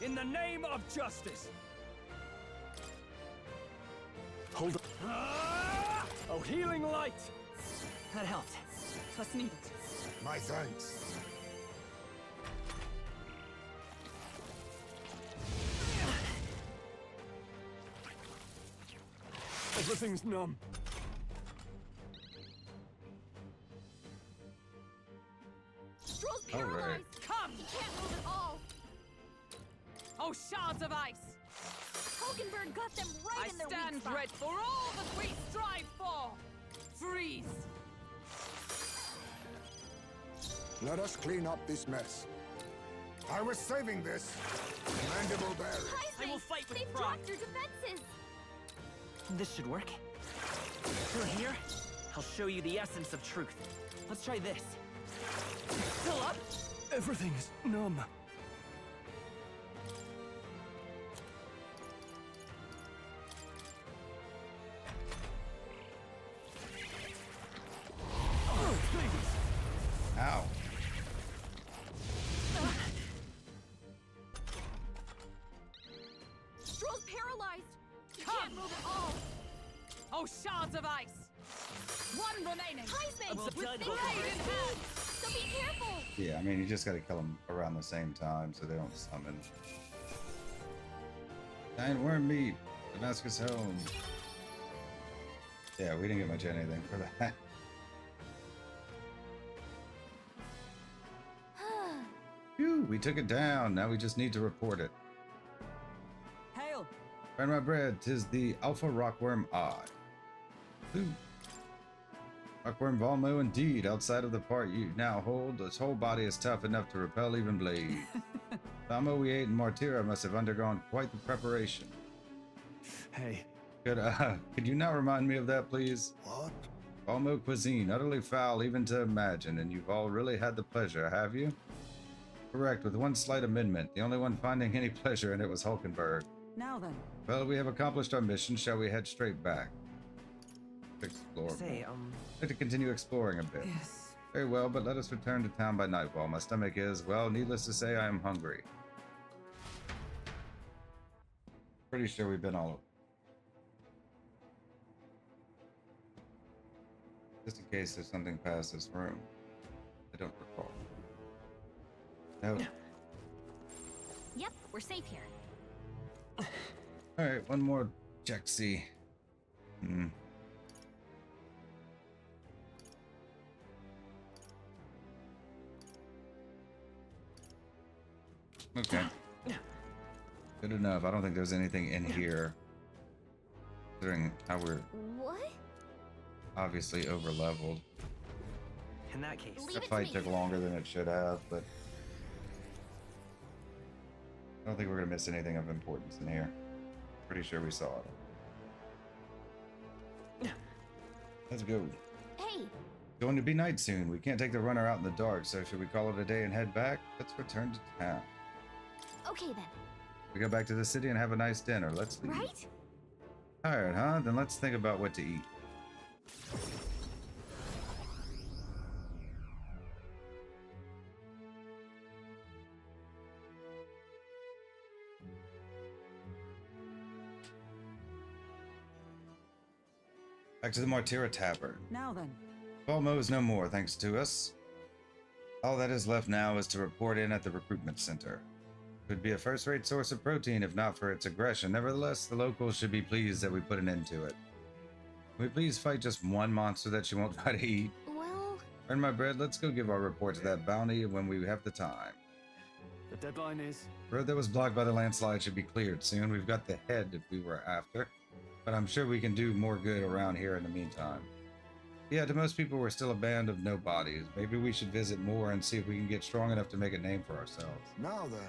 In the name of justice! Hold on. Ah! Oh, healing light! That helped. Twas needed. My thanks. Everything's numb. Strohl's All right. paralyzed. Come! He can't move at all. Oh, shards of ice! Hulkenberg got them right I in their stand weak spot. ready for all that we strive for! Freeze! Let us clean up this mess. I was saving this. Mandible Bear. Heismay, I will fight with they've pride. dropped your defenses. This should work. Still here? I'll show you the essence of truth. Let's try this. Still up? Everything's numb. Oh, please! Ow. Strohl's paralyzed. He Come. can't move at all. Oh, shards of ice! One remaining! Heismay, Well with done, big Hulkenberg. Blade in hand! So be careful. Yeah, I mean, you just got to kill them around the same time so they don't summon. Giant worm meat. Damascus home. Yeah, we didn't get much anything for that. Phew, we took it down. Now we just need to report it. Hail! Find my bread, 'tis the Alpha Rockworm Eye. Ooh. Rockworm Valmo indeed. Outside of the part you now hold, its whole body is tough enough to repel even blades. Valmo we ate in Martira must have undergone quite the preparation. Hey, Could you now remind me of that, please? What? Valmo cuisine, utterly foul even to imagine, and you've all really had the pleasure, have you? Correct, with one slight amendment. The only one finding any pleasure in it was Hulkenberg. Now then. Well, we have accomplished our mission. Shall we head straight back? Explore. Say, I'd like to continue exploring a bit. Yes. Very well, but let us return to town by nightfall. My stomach is, well, needless to say, I am hungry. Pretty sure we've been all over. Just in case there's something past this room. I don't recall. No. Yep, we're safe here. Alright, one more check-see. Okay. Good enough. I don't think there's anything in here. Considering how we're What? obviously over-leveled. in that case, Leave The it to fight me. took longer than it should have, but I don't think we're gonna miss anything of importance in here. Pretty sure we saw it. Let's go. Hey, Going to be night soon. We can't take the runner out in the dark, so should we call it a day and head back? Let's return to town. okay then. We go back to the city and have a nice dinner. Let's leave. Right? Tired, huh? Then let's think about what to eat. Back to the Martira Tavern. Now then. Valmo is no more, thanks to us. All that is left now is to report in at the recruitment center. Could be a first-rate source of protein if not for its aggression. Nevertheless, the locals should be pleased that we put an end to it. Can we please fight just one monster that you won't try to eat? Well, Earn my bread, let's go give our report to that bounty when we have the time. the deadline is... Road that was blocked by the landslide should be cleared soon. We've got the head if we were after, but I'm sure we can do more good around here in the meantime. Yeah, to most people we're still a band of nobodies. Maybe we should visit more and see if we can get strong enough to make a name for ourselves. Now then.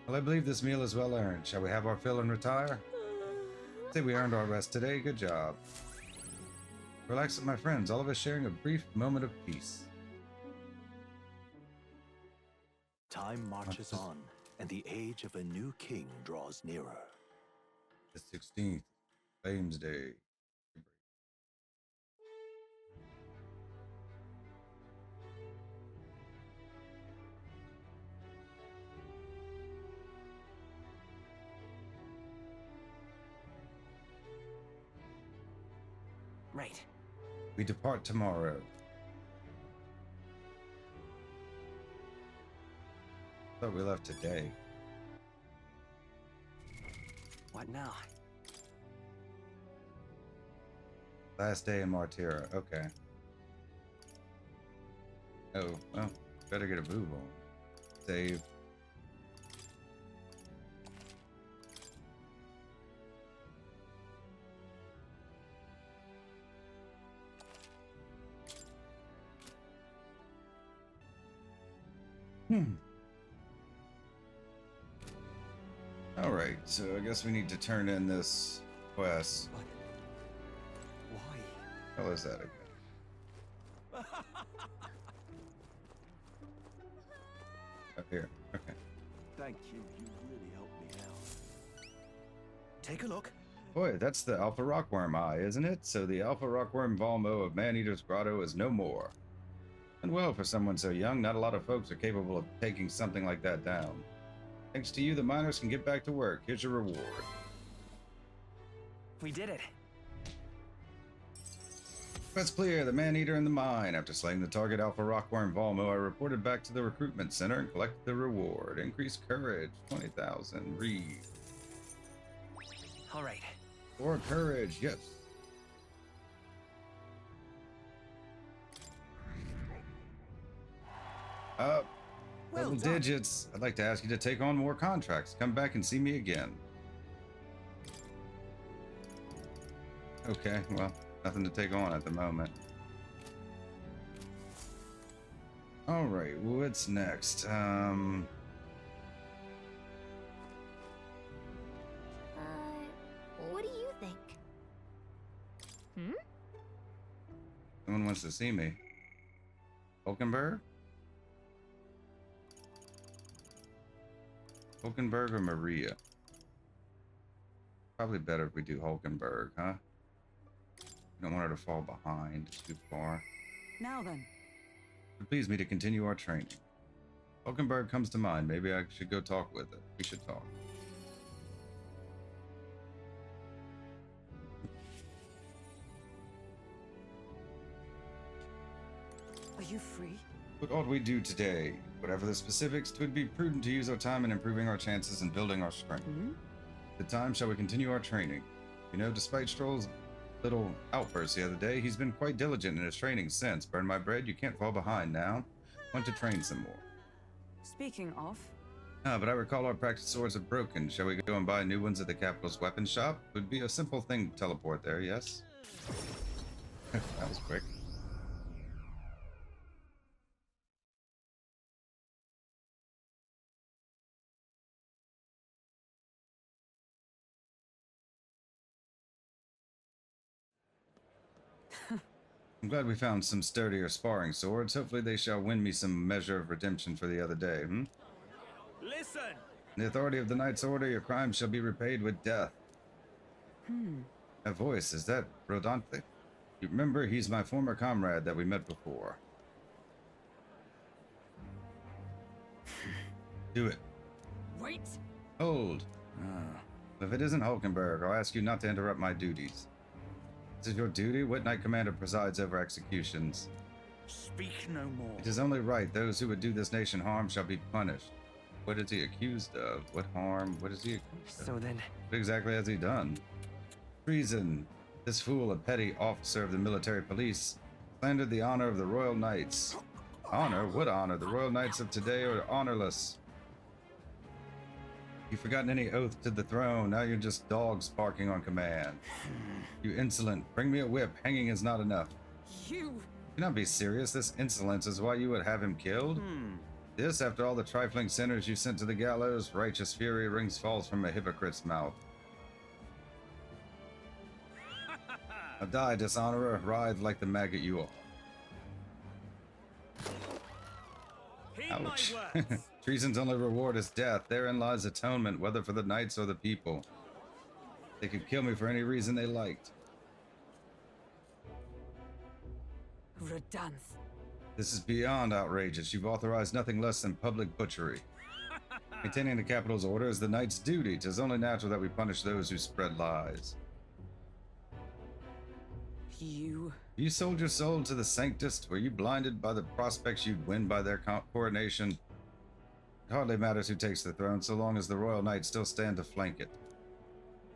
Well, I believe this meal is well earned. Shall we have our fill and retire? Say we earned our rest today. Good job. Relax with my friends, all of us sharing a brief moment of peace. Time marches on, and the age of a new king draws nearer. The 16th, Flames Day. right. We depart tomorrow. Thought we left today. What now? Last day in Martira. Okay. Oh, well, better get a move on. Save. Alright, so I guess we need to turn in this quest. Why? What hell is that again? Up here. Okay. Thank you. You really helped me out. Take a look. Boy, that's the Alpha Rockworm Eye, isn't it? So the Alpha Rockworm Valmo of Man-Eater's Grotto is no more. And well, for someone so young, not a lot of folks are capable of taking something like that down. Thanks to you, the miners can get back to work. Here's your reward. We did it. Quest clear, the Man-Eater in the mine. After slaying the target Alpha Rockworm Valmo, I reported back to the recruitment center and collected the reward. Increased courage, 20,000. Read. All right. Or courage, yes. Double digits. I'd like to ask you to take on more contracts. Come back and see me again. Okay, well, nothing to take on at the moment. Alright, what's next? What do you think? Hmm? Someone wants to see me. Hulkenberg? Hulkenberg or Maria? Probably better if we do Hulkenberg, huh? We don't want her to fall behind too far. Now then. It please me to continue our training. Hulkenberg comes to mind. Maybe I should go talk with her. We should talk. Are you free? What ought we do today? Whatever the specifics, 'twould be prudent to use our time in improving our chances and building our strength. The time shall we continue our training. You know, despite Strohl's little outburst the other day, he's been quite diligent in his training since. Burn my bread, you can't fall behind now. Want to train some more. Speaking of, But I recall our practice swords are broken. Shall we go and buy new ones at the capital's weapon shop? Would be a simple thing to teleport there, yes? That was quick. I'm glad we found some sturdier sparring swords. Hopefully they shall win me some measure of redemption for the other day, Listen! In the authority of the Knight's Order, your crimes shall be repaid with death. That voice, is that Rodante? You remember, he's my former comrade that we met before. Do it. wait. Hold. If it isn't Hulkenberg, I'll ask you not to interrupt my duties. This is your duty? What Knight Commander presides over executions? Speak no more. It is only right. Those who would do this nation harm shall be punished. What is he accused of? What harm? What is he accused of? So then, What exactly has he done? Treason. This fool, a petty officer of the military police, slandered the honor of the Royal Knights. Honor? What honor? The Royal Knights of today are honorless. You've forgotten any oath to the throne. Now you're just dogs barking on command. You insolent. Bring me a whip. Hanging is not enough. You. Do not be serious. This insolence is why you would have him killed? This, after all the trifling sinners you sent to the gallows, righteous fury rings falls from a hypocrite's mouth. Now die, dishonorer. Writhe like the maggot you are. Heed Ouch. my words! Treason's only reward is death. Therein lies atonement, whether for the knights or the people. They could kill me for any reason they liked. Redanth. This is beyond outrageous. You've authorized nothing less than public butchery. Maintaining the capital's order is the knight's duty. 'Tis only natural that we punish those who spread lies. You sold your soul to the Sanctist? Were you blinded by the prospects you'd win by their coronation? It hardly matters who takes the throne, so long as the royal knights still stand to flank it.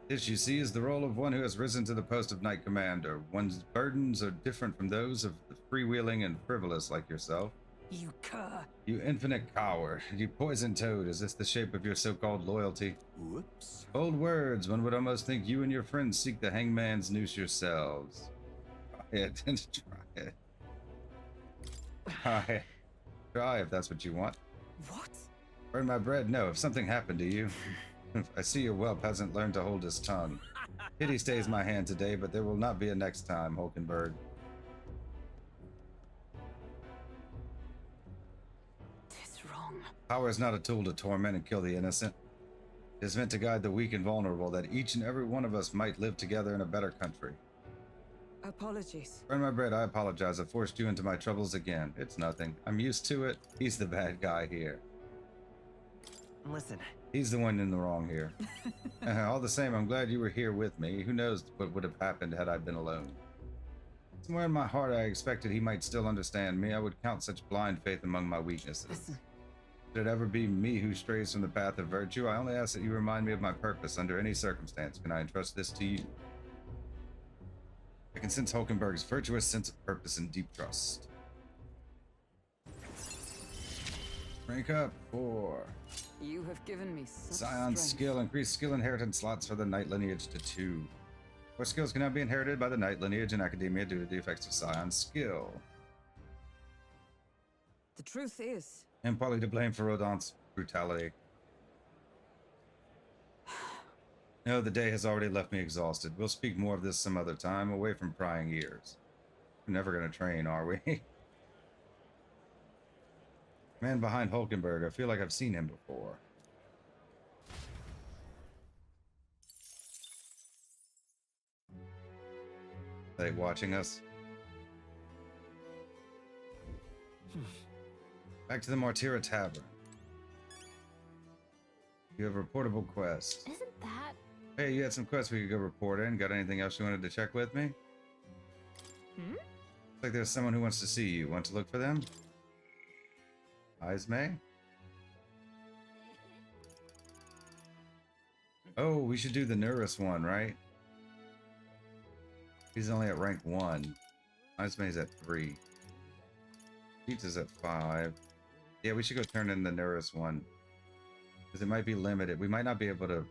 This, you see, is the role of one who has risen to the post of knight commander. One's burdens are different from those of the freewheeling and frivolous like yourself. You cur. You infinite coward. You poisoned toad. Is this the shape of your so-called loyalty? Whoops. Bold words. One would almost think you and your friends seek the hangman's noose yourselves. Try it. Try it. Try it. Try if that's what you want. What? Burn my bread? No. If something happened to you. I see your well peasant learn to hold his tongue. Pity stays my hand today, but there will not be a next time, Hulkenberg. Tis wrong. Power is not a tool to torment and kill the innocent. It is meant to guide the weak and vulnerable, that each and every one of us might live together in a better country. Apologies. Burn my bread, I apologize. I forced you into my troubles again. It's nothing. I'm used to it. He's the bad guy here. listen. He's the one in the wrong here. All the same, I'm glad you were here with me. Who knows what would have happened had I been alone. Somewhere in my heart, I expected he might still understand me. I would count such blind faith among my weaknesses. Listen. Should it ever be me who strays from the path of virtue, I only ask that you remind me of my purpose under any circumstance. Can I entrust this to you? I can sense Hulkenberg's virtuous sense of purpose and deep trust. Rank up 4. You have given me such Scion's strength. skill. Increase skill inheritance slots for the knight lineage to 2. Or skills cannot be inherited by the knight lineage in academia due to the effects of Scion's skill. The truth is, And partly to blame for Rodon's brutality. No, the day has already left me exhausted. We'll speak more of this some other time, away from prying ears. We're never gonna train, are we? Man behind Hulkenberg, I feel like I've seen him before. Are they watching us? Back to the Martira Tavern. You have a reportable quest. Isn't that? Hey, you had some quests we could go report in. Got anything else you wanted to check with me? Looks like there's someone who wants to see you. Want to look for them? Heismay? Oh, we should do the Neuras one, right? He's only at rank 1. Heismay's at 3. Pizza's at 5. Yeah, we should go turn in the Neuras one. Because it might be limited. We might be able to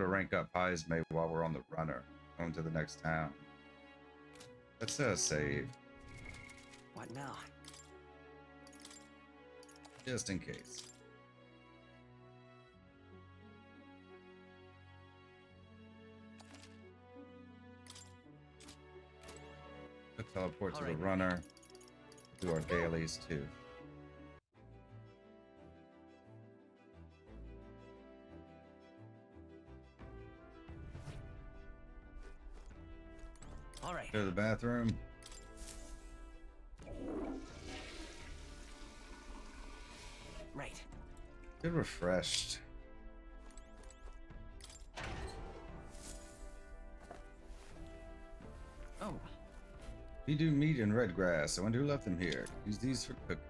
rank up Heismay while we're on the runner. Going to the next town. Let's save. What now? Just in case. We'll teleport to the runner. Do our dailies too. All right. Go to the bathroom. Right. Get refreshed. Oh. We do meat and red grass. I wonder who left them here. Use these for cooking.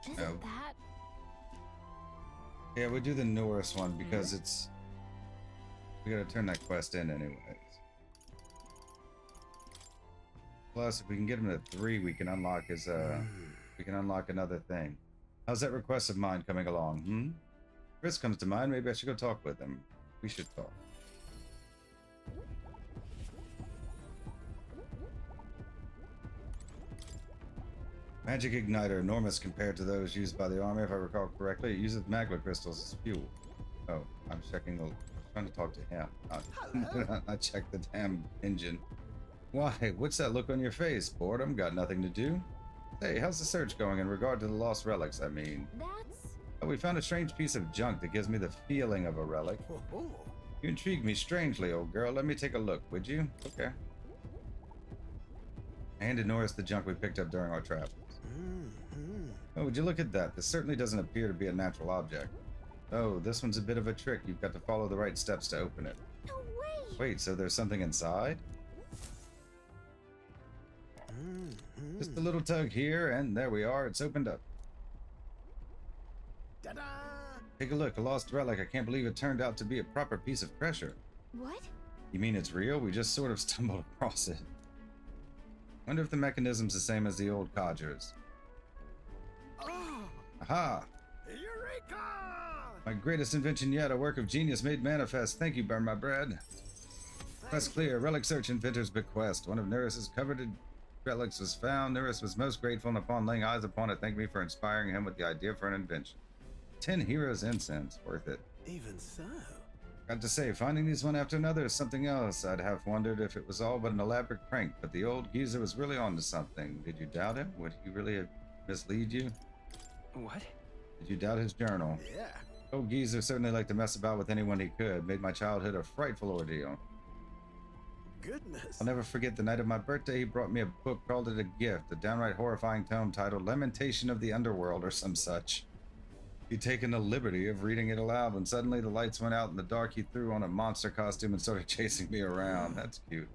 Isn't No. that? Yeah, we do the Neuras one because it's... We gotta turn that quest in anyways. Plus, if we can get him to 3, we can unlock his, we can unlock another thing. How's that request of mine coming along, Chris comes to mind, maybe I should go talk with him. We should talk. Magic Igniter, enormous compared to those used by the army, if I recall correctly. It uses magma crystals as fuel. Oh, I'm checking the... I'm trying to talk to him. I checked the damn engine. Why, what's that look on your face? Boredom? Got nothing to do? Hey, how's the search going in regard to the lost relics, I mean? That's... Oh, we found a strange piece of junk that gives me the feeling of a relic. You intrigue me strangely, old girl. Let me take a look, would you? Okay. I handed Neuras the junk we picked up during our travels. Oh, would you look at that? This certainly doesn't appear to be a natural object. Oh, this one's a bit of a trick. You've got to follow the right steps to open it. No way! Wait, so there's something inside? Just a little tug here, and there we are. It's opened up. Ta-da! Take a look. A lost relic. I can't believe it turned out to be a proper piece of treasure. What? You mean it's real? We just sort of stumbled across it. Wonder if the mechanism's the same as the old codgers. Oh, Aha! Eureka! My greatest invention yet, a work of genius made manifest. Thank you, Burn My Bread. Quest clear. Relic search inventor's bequest. One of Neuras's coveted relics was found. Neuras was most grateful, and upon laying eyes upon it, thanked me for inspiring him with the idea for an invention. 10 heroes incense. Worth it. Even so. Got to say, finding these one after another is something else. I'd have wondered if it was all but an elaborate prank, but the old geezer was really on to something. Did you doubt him? Would he really mislead you? What? Did you doubt his journal? Yeah. Old geezer certainly liked to mess about with anyone he could. Made my childhood a frightful ordeal. Goodness. I'll never forget the night of my birthday, he brought me a book, called it a gift, a downright horrifying tome titled Lamentation of the Underworld or some such. He'd taken the liberty of reading it aloud when suddenly the lights went out in the dark. He threw on a monster costume and started chasing me around. That's cute.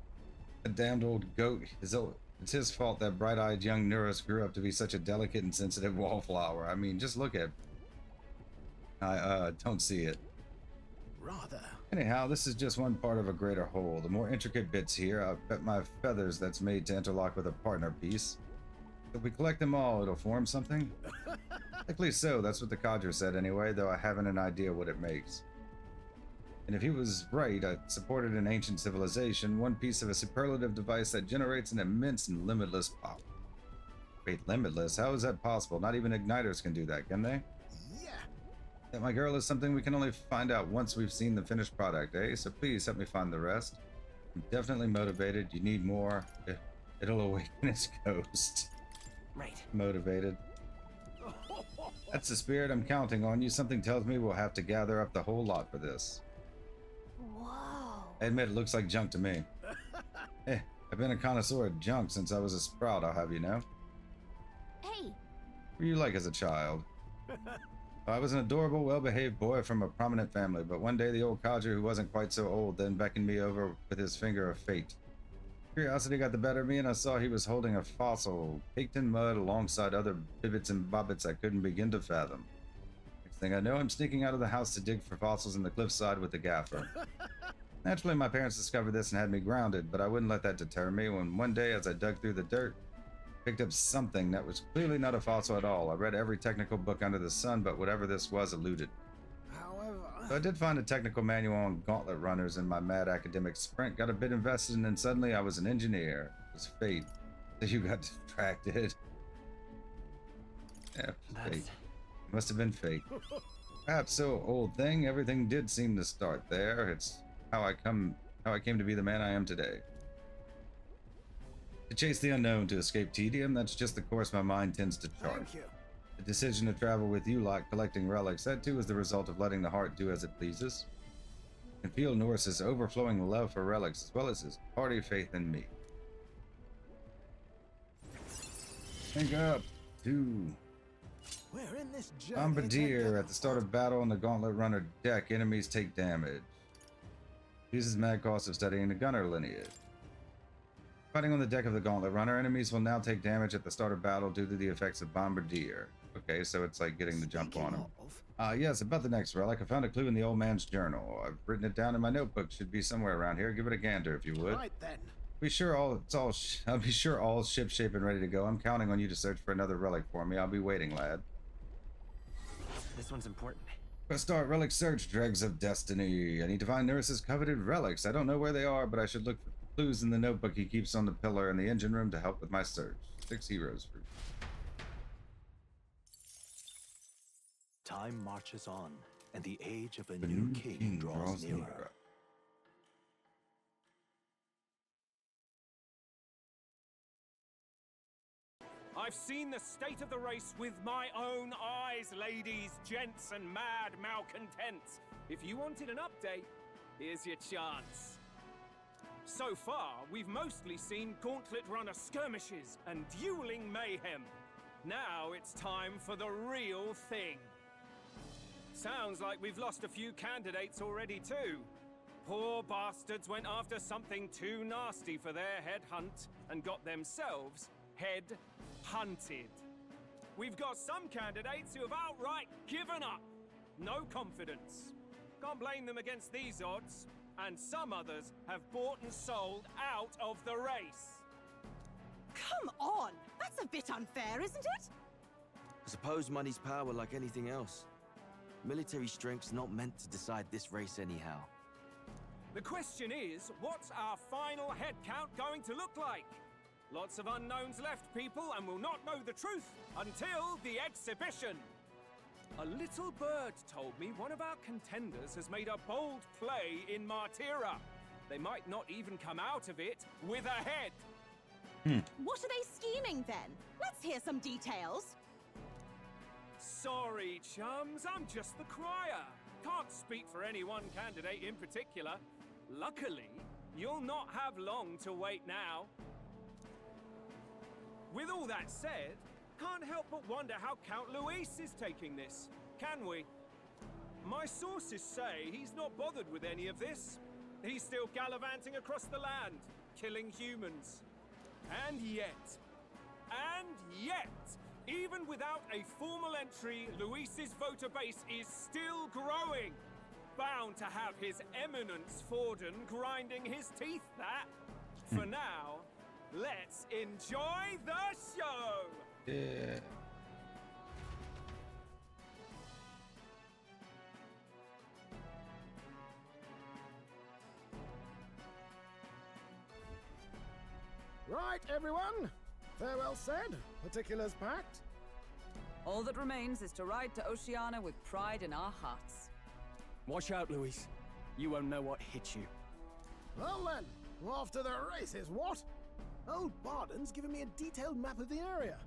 A damned old goat. It's his fault that bright-eyed young Neuras grew up to be such a delicate and sensitive wallflower. I mean, just look at... I don't see it. Rather. Anyhow, this is just one part of a greater whole. The more intricate bits here, I bet my feathers that's made to interlock with a partner piece. If we collect them all, it'll form something? Likely so, that's what the codger said anyway, though I haven't an idea what it makes. And if he was right, I supported an ancient civilization, one piece of a superlative device that generates an immense and limitless power. Wait, limitless? How is that possible? Not even igniters can do that, can they? Yeah. That, my girl, is something we can only find out once we've seen the finished product, eh? So please help me find the rest. I'm definitely motivated. You need more. It'll awaken its ghost. Right. Motivated. That's the spirit. I'm counting on you. Something tells me we'll have to gather up the whole lot for this. Whoa. I admit it looks like junk to me. I've been a connoisseur of junk since I was a sprout, I'll have you know. Hey. What were you like as a child? I was an adorable, well-behaved boy from a prominent family, but one day the old codger, who wasn't quite so old, then beckoned me over with his finger of fate. Curiosity got the better of me, and I saw he was holding a fossil, caked in mud alongside other bibbits and bobbits I couldn't begin to fathom. Next thing I know, I'm sneaking out of the house to dig for fossils in the cliffside with the gaffer. Naturally, my parents discovered this and had me grounded, but I wouldn't let that deter me when one day, as I dug through the dirt, picked up something that was clearly not a fossil at all. I read every technical book under the sun, but whatever this was eluded. However... So I did find a technical manual on gauntlet runners in my mad academic sprint, got a bit invested, and then suddenly I was an engineer. It was fate. So you got distracted. Yeah, fate. It must have been fate. Perhaps so, old thing. Everything did seem to start there. It's how I came to be the man I am today. To chase the unknown, to escape tedium, that's just the course my mind tends to chart. Thank you. The decision to travel with you lot collecting relics, that too is the result of letting the heart do as it pleases. I can feel Neuras' overflowing love for relics as well as his hearty faith in me. Think up. 2. We're in this journey Bombardier. together. At the start of battle on the Gauntlet Runner deck, enemies take damage. Uses mad cost of studying the gunner lineage. Fighting on the deck of the Gauntlet Runner, enemies will now take damage at the start of battle due to the effects of Bombardier. Okay, so it's like getting the jump on him. Yes, about the next relic. I found a clue in the old man's journal. I've written it down in my notebook. Should be somewhere around here. Give it a gander if you would. Right then. I'll be sure all shipshape and ready to go. I'm counting on you to search for another relic for me. I'll be waiting, lad. This one's important. Let's start relic search, Dregs of Destiny. I need to find Neuras' coveted relics. I don't know where they are, but I should look for clues in the notebook he keeps on the pillar in the engine room to help with my search. 6 heroes for you. Time marches on, and the age of a new king draws nearer. I've seen the state of the race with my own eyes, ladies, gents, and mad malcontents. If you wanted an update, here's your chance. So far, we've mostly seen gauntlet runner skirmishes and dueling mayhem. Now it's time for the real thing. Sounds like we've lost a few candidates already too. Poor bastards went after something too nasty for their head hunt and got themselves head hunted. We've got some candidates who have outright given up. No confidence. Can't blame them against these odds. And some others have bought and sold out of the race. Come on! That's a bit unfair, isn't it? I suppose money's power like anything else. Military strength's not meant to decide this race anyhow. The question is, what's our final head count going to look like? Lots of unknowns left, people, and we'll not know the truth until the exhibition. A little bird told me one of our contenders has made a bold play in Martira. They might not even come out of it with a head. What are they scheming then? Let's hear some details. Sorry, chums, I'm just the crier. Can't speak for any one candidate in particular. Luckily, you'll not have long to wait now. With all that said, can't help but wonder how Count Luis is taking this, can we? My sources say he's not bothered with any of this. He's still gallivanting across the land, killing humans. And yet, even without a formal entry, Luis's voter base is still growing. Bound to have His Eminence Forden grinding his teeth, that. For now, let's enjoy the show! Yeah. Right, everyone. Farewell said, particulars packed. All that remains is to ride to Oceania with pride in our hearts. Watch out, Louise. You won't know what hit you. Well then, off to the races, what? Old Barden's given me a detailed map of the area.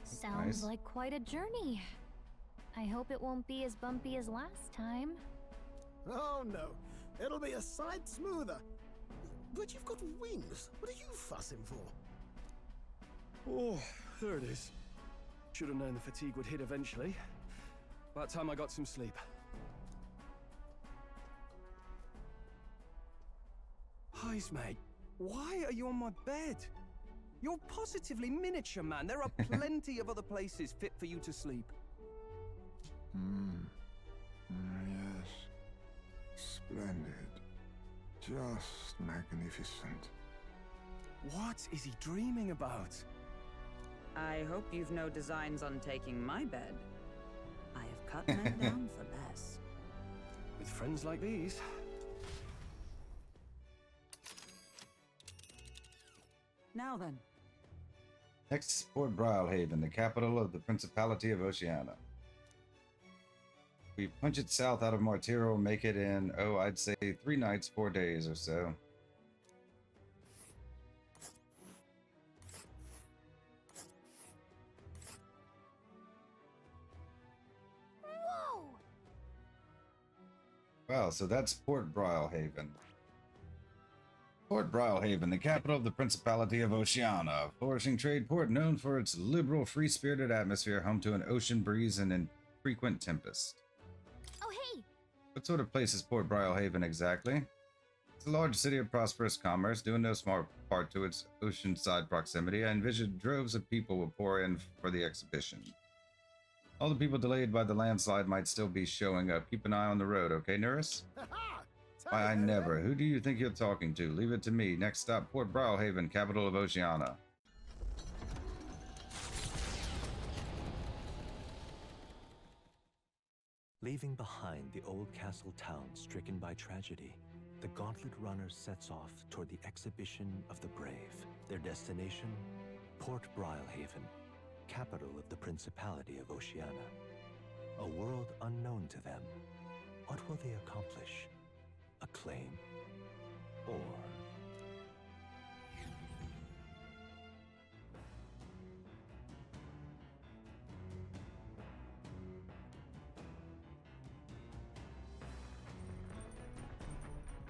Sounds Nice. like quite a journey. I hope it won't be as bumpy as last time. Oh no, it'll be a sight smoother. But you've got wings. What are you fussing for? Oh, there it is. Should have known the fatigue would hit eventually. About time I got some sleep. Heismay, why are you on my bed? You're positively miniature, man. There are plenty of other places fit for you to sleep. Yes. Splendid. Just magnificent. What is he dreaming about? I hope you've no designs on taking my bed. I have cut men down for less. With friends like these. Now then, Next is Port Brilehaven, the capital of the Principality of Oceania. We punch it south out of Martira, we'll make it in, oh, I'd say 3 nights, 4 days or so. Whoa! Wow, so that's Port Brilehaven. Port Brilehaven, the capital of the Principality of Oceania, a flourishing trade port known for its liberal, free-spirited atmosphere, home to an ocean breeze and infrequent tempest. Oh, hey! What sort of place is Port Brilehaven exactly? It's a large city of prosperous commerce, due in no small part to its oceanside proximity. I envisioned droves of people will pour in for the exhibition. All the people delayed by the landslide might still be showing up. Keep an eye on the road, okay, Neuras? Why, I never. Who do you think you're talking to? Leave it to me. Next stop, Port Brilehaven, capital of Oceania. Leaving behind the old castle town stricken by tragedy, the Gauntlet Runner sets off toward the exhibition of the brave. Their destination, Port Brilehaven, capital of the Principality of Oceania. A world unknown to them. What will they accomplish? Acclaim? Or...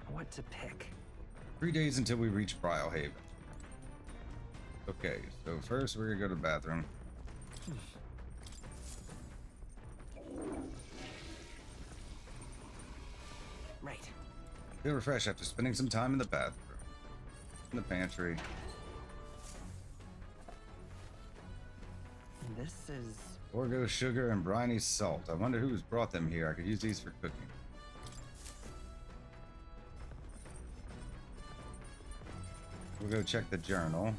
What to pick? 3 days until we reach Brilehaven. Okay, so first we're gonna go to the bathroom. Right. Feel refreshed after spending some time in the bathroom. In the pantry. This is... Orgo sugar and briny salt. I wonder who's brought them here. I could use these for cooking. We'll go check the journal.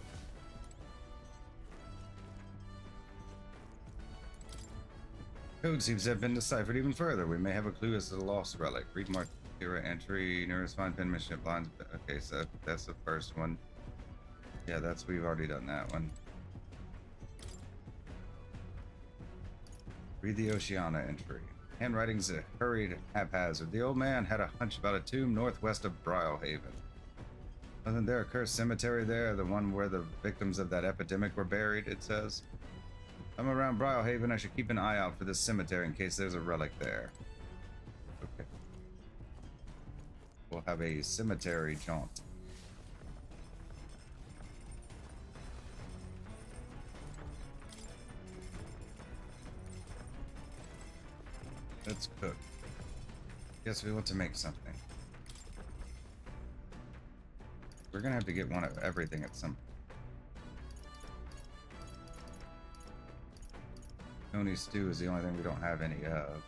Code seems to have been deciphered even further. We may have a clue as to the lost relic. Read Martira entry, Neuras find penmanship lines. Okay, so that's the first one. Yeah, we've already done that one. Read the Oceania entry. Handwriting's a hurried haphazard. The old man had a hunch about a tomb northwest of Brilehaven. Wasn't there a cursed cemetery there? The one where the victims of that epidemic were buried, it says. If I'm around Brilehaven, I should keep an eye out for this cemetery in case there's a relic there. Okay. We'll have a cemetery jaunt. Let's cook. Guess we want to make something. We're gonna have to get one of everything at some point. Tony stew is the only thing we don't have any of.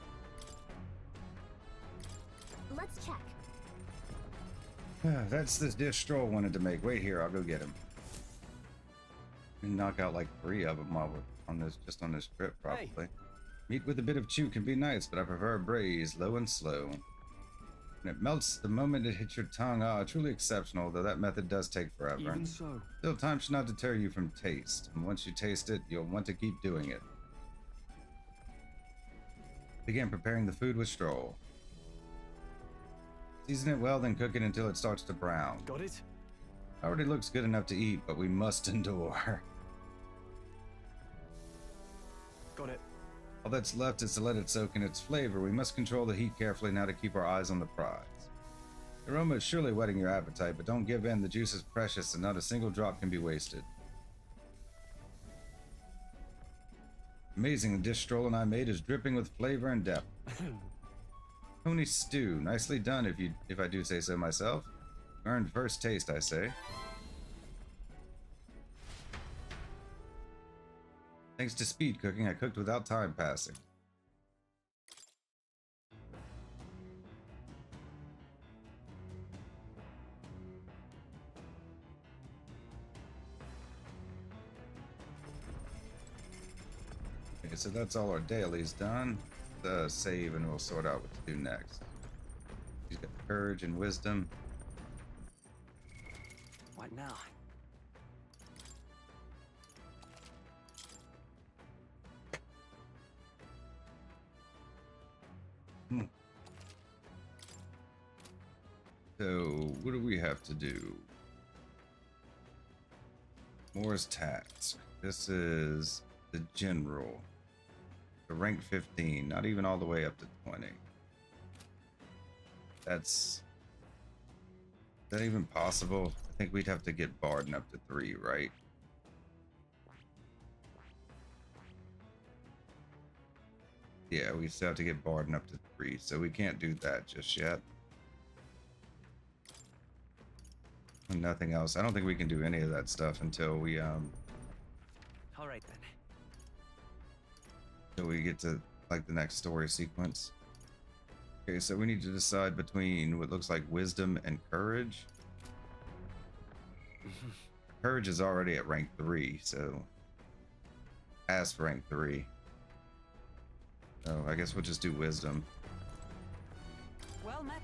Let's check. That's the dish Strohl wanted to make. Wait here, I'll go get him. Knock out like 3 of them while we're on this, just on this trip, probably. Meat with a bit of chew can be nice, but I prefer a braise, low and slow. And it melts the moment it hits your tongue. Ah, truly exceptional, though that method does take forever. Even so. Still, time should not deter you from taste, and once you taste it, you'll want to keep doing it. Begin preparing the food with Strohl. Season it well, then cook it until it starts to brown. Got it? Already looks good enough to eat, but we must endure. Got it. All that's left is to let it soak in its flavor. We must control the heat carefully now to keep our eyes on the prize. The aroma is surely whetting your appetite, but don't give in. The juice is precious and not a single drop can be wasted. Amazing, the dish Strohl and I made is dripping with flavor and depth. Pony stew, nicely done if I do say so myself. Earned first taste, I say. Thanks to speed cooking, I cooked without time passing. Okay, so that's all our dailies done. Save and we'll sort out what to do next. He's got courage and wisdom. What now? So, what do we have to do? Moore's task. This is the general. The rank 15, not even all the way up to 20. Is that even possible? I think we'd have to get Barden up to 3, right? Yeah, we still have to get Barden up to 3, so we can't do that just yet. And nothing else. I don't think we can do any of that stuff until we All right then. Until we get to like the next story sequence. Okay, so we need to decide between what looks like wisdom and courage. Courage is already at rank 3, so past rank 3. So I guess we'll just do wisdom. Well met.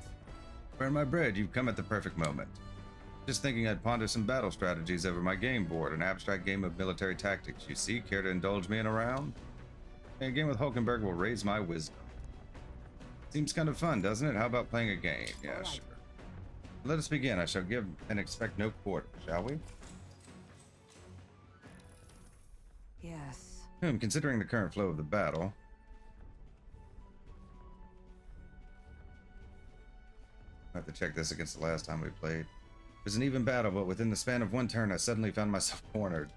Burn my bread, you've come at the perfect moment. Just thinking I'd ponder some battle strategies over my game board, an abstract game of military tactics, you see? Care to indulge me in a round? A game with Hulkenberg will raise my wisdom. Seems kind of fun, doesn't it? How about playing a game? Yeah, sure. Let us begin. I shall give and expect no quarter, shall we? Yes. Considering the current flow of the battle. I have to check this against the last time we played. It was an even battle, but within the span of one turn, I suddenly found myself cornered.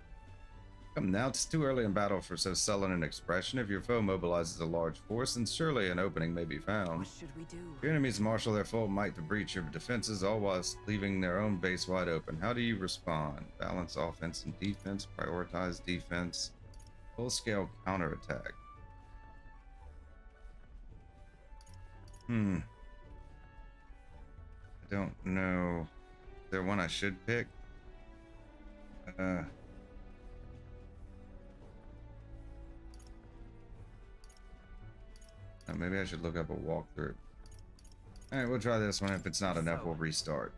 Come now, it's too early in battle for so sullen an expression. If your foe mobilizes a large force, then surely an opening may be found. What should we do? Your enemies marshal their full might to breach your defenses, all whilst leaving their own base wide open. How do you respond? Balance offense and defense, prioritize defense, full-scale counterattack. I don't know. Is there one I should pick? Maybe I should look up a walkthrough. Alright, we'll try this one. If it's not enough, we'll restart.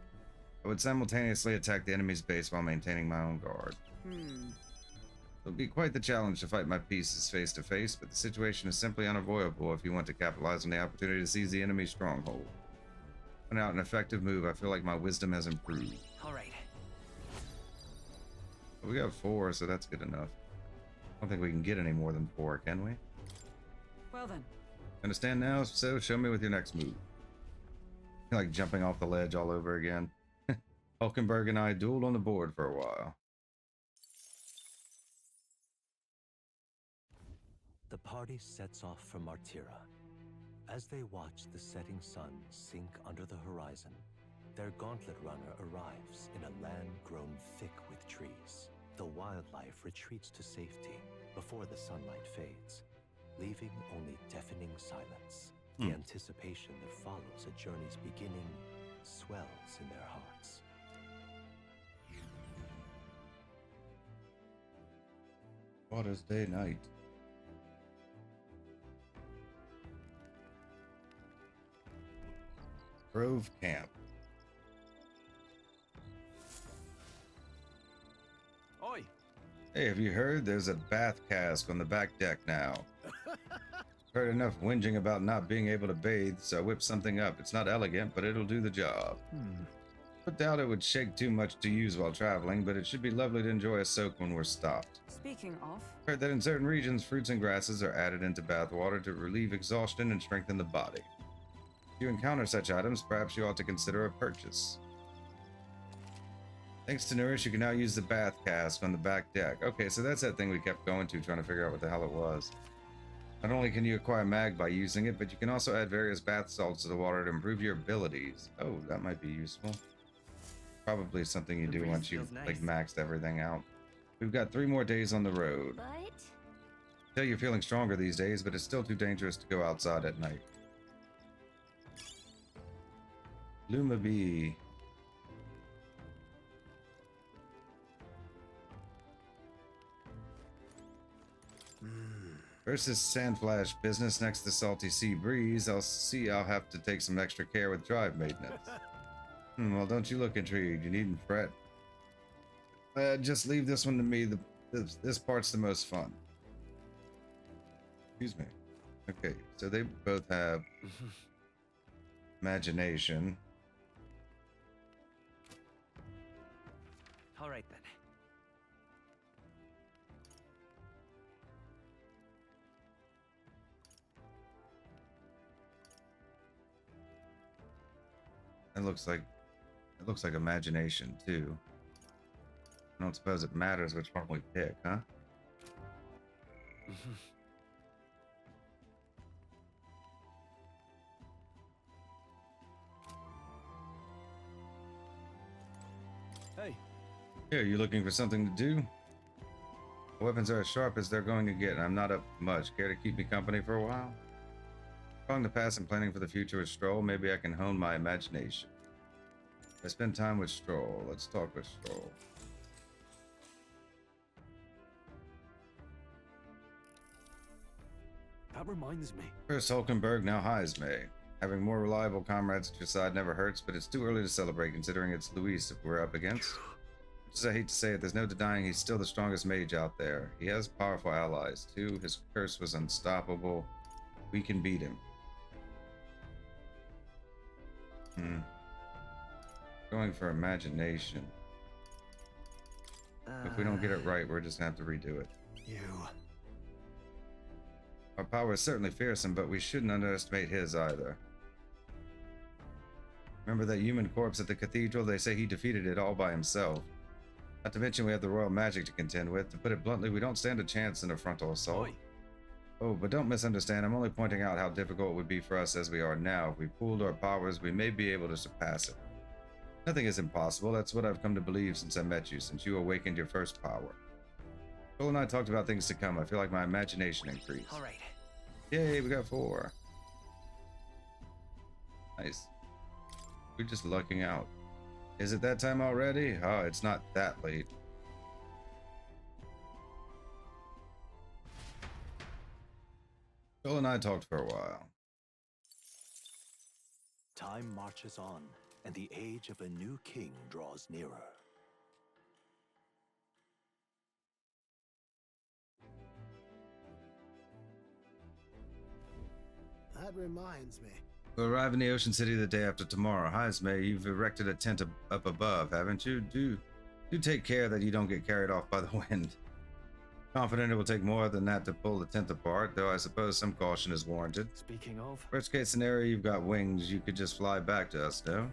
I would simultaneously attack the enemy's base while maintaining my own guard. It'll be quite the challenge to fight my pieces face to face, but the situation is simply unavoidable if you want to capitalize on the opportunity to seize the enemy's stronghold. When out an effective move, I feel like my wisdom has improved. Alright. We got 4, so that's good enough. I don't think we can get any more than 4, can we? Well then. Understand now? So show me with your next move. Like jumping off the ledge all over again. Hulkenberg and I dueled on the board for a while. The party sets off for Martira. As they watch the setting sun sink under the horizon, their gauntlet runner arrives in a land grown thick with trees. The wildlife retreats to safety before the sunlight fades, leaving only deafening silence. The anticipation that follows a journey's beginning swells in their hearts. Waters day night. Grove Camp. Oi! Hey, have you heard? There's a bath cask on the back deck now. Heard enough whinging about not being able to bathe, so I whipped something up. It's not elegant, but it'll do the job. I doubt it would shake too much to use while traveling, but it should be lovely to enjoy a soak when we're stopped. Speaking of, Heard that in certain regions, fruits and grasses are added into bath water to relieve exhaustion and strengthen the body. If you encounter such items, perhaps you ought to consider a purchase. Thanks to Neuras, you can now use the bath cask on the back deck. Okay, so that's that thing we kept going to, trying to figure out what the hell it was. Not only can you acquire mag by using it, but you can also add various bath salts to the water to improve your abilities. Oh, that might be useful. Probably something you do once you've like maxed everything out. We've got 3 more days on the road. But Tell you're feeling stronger these days, but it's still too dangerous to go outside at night. Luma Bee. Versus Sandflash business next to Salty Sea Breeze. I'll have to take some extra care with drive maintenance. Well, don't you look intrigued. You needn't fret. Just leave this one to me. This part's the most fun. Excuse me. Okay, so they both have imagination. All right then. It looks like imagination too. I don't suppose it matters which one we pick, huh? Hey, Here, you looking for something to do? Weapons are as sharp as they're going to get, and I'm not up much. Care to keep me company for a while? Following the past and planning for the future with Strohl, maybe I can hone my imagination. I spend time with Strohl. Let's talk with Strohl. that reminds me. First Hulkenberg, now Heismay. Having more reliable comrades at your side never hurts, but it's too early to celebrate considering it's Luis that we're up against. Just I hate to say it, there's no denying he's still the strongest mage out there. He has powerful allies too. His curse was unstoppable. We can beat him. Going for imagination. If we don't get it right, we're just gonna have to redo it. Our power is certainly fearsome, but we shouldn't underestimate his either. Remember that human corpse at the cathedral? They say he defeated it all by himself. Not to mention we have the royal magic to contend with. To put it bluntly, we don't stand a chance in a frontal assault. Oh, but don't misunderstand. I'm only pointing out how difficult it would be for us as we are now. If we pooled our powers, we may be able to surpass it. Nothing is impossible. That's what I've come to believe since I met you, since you awakened your first power. Phil and I talked about things to come. I feel like my imagination increased. All right. Yay, we got 4. Nice. We're just lucking out. Is it that time already? Oh, it's not that late. Phil and I talked for a while. Time marches on, and the age of a new king draws nearer. That reminds me. We'll arrive in the Ocean City the day after tomorrow. Heismay, you've erected a tent up above, haven't you? Do take care that you don't get carried off by the wind. Confident it will take more than that to pull the tent apart, though I suppose some caution is warranted. Speaking of, Worst case scenario, you've got wings. You could just fly back to us, no?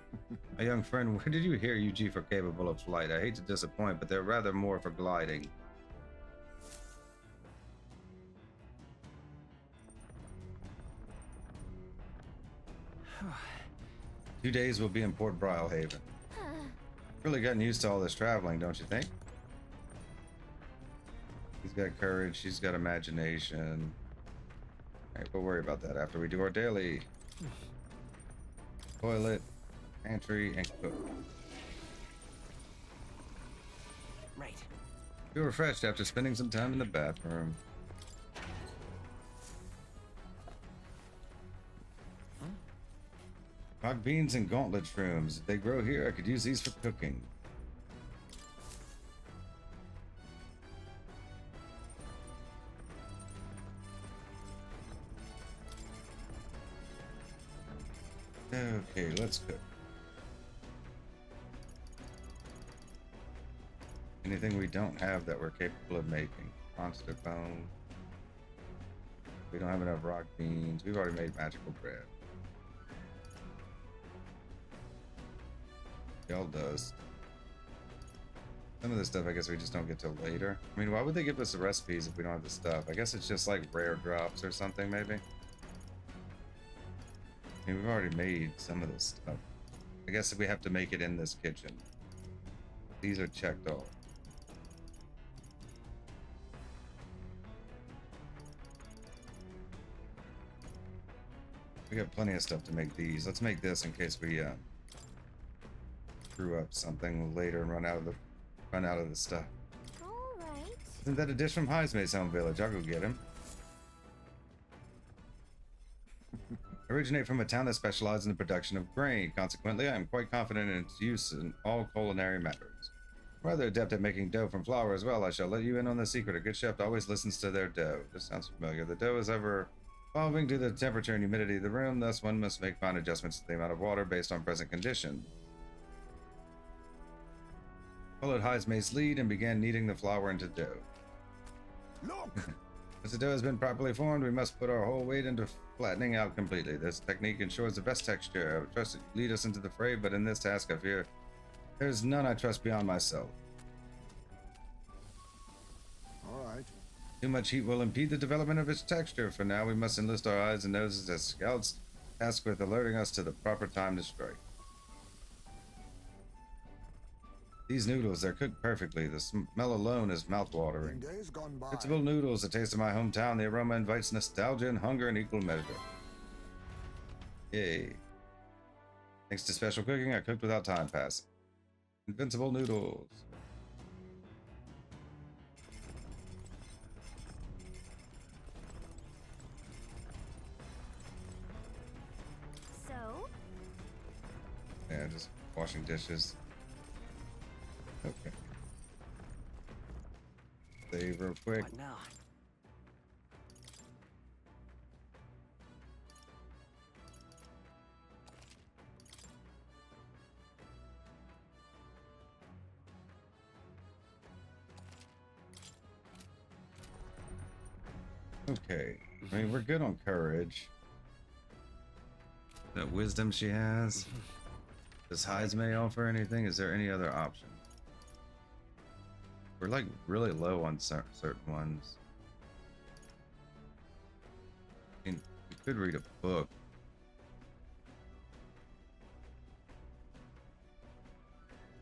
My young friend, where did you hear UG are capable of flight? I hate to disappoint, but they're rather more for gliding. Two days we'll be in Port Brilehaven. Really gotten used to all this traveling, don't you think? He's got courage, she's got imagination. Alright, we'll worry about that after we do our daily. Toilet, pantry, and cook. Right. Feel refreshed after spending some time in the bathroom. Rock beans and gauntlet shrooms. If they grow here, I could use these for cooking. Okay, let's cook. Anything we don't have that we're capable of making. Monster bone. We don't have enough rock beans. We've already made magical bread. Y'all does. Some of this stuff I guess we just don't get till later. I mean, why would they give us the recipes if we don't have the stuff? I guess it's just like rare drops or something, maybe. I mean, we've already made some of this stuff. I guess we have to make it in this kitchen. These are checked off. We got plenty of stuff to make these. Let's make this in case we screw up something later and run out of the stuff. All right. Isn't that a dish from Heismay's home village? I'll go get him. Originate from a town that specializes in the production of grain. Consequently, I am quite confident in its use in all culinary matters. Rather adept at making dough from flour as well. I shall let you in on the secret. A good chef always listens to their dough. This sounds familiar. The dough is ever evolving to the temperature and humidity of the room. Thus, one must make fine adjustments to the amount of water based on present conditions. Followed Heismay's lead and began kneading the flour into dough. Look! As the dough has been properly formed, we must put our whole weight into flattening out completely. This technique ensures the best texture. I would trust that you lead us into the fray, but in this task I fear there is none I trust beyond myself. All right. Too much heat will impede the development of its texture. For now, we must enlist our eyes and noses as scouts, tasked with alerting us to the proper time to strike. These noodles, they're cooked perfectly. The smell alone is mouth-watering. Days gone by. Principal noodles, a taste of my hometown. The aroma invites nostalgia and hunger in equal measure. Yay. Thanks to special cooking, I cooked without time passing. Invincible noodles. So? Yeah, just washing dishes. Okay. Save real quick. What now? Okay. I mean, we're good on courage. That wisdom she has. Does Heismay offer anything? Is there any other option? We're like really low on certain ones. I mean, we could read a book.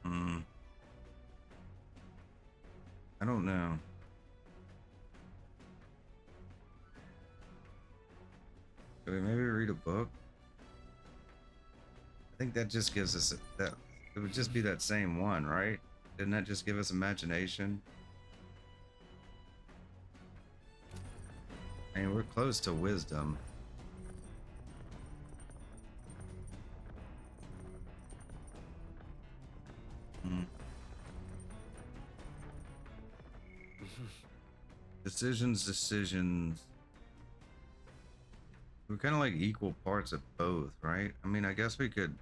I don't know. Could we maybe read a book? I think that just gives us that. It would just be that same one, right? Didn't that just give us imagination? I mean, we're close to wisdom. Decisions. We're kind of like equal parts of both, right? I mean, I guess we could.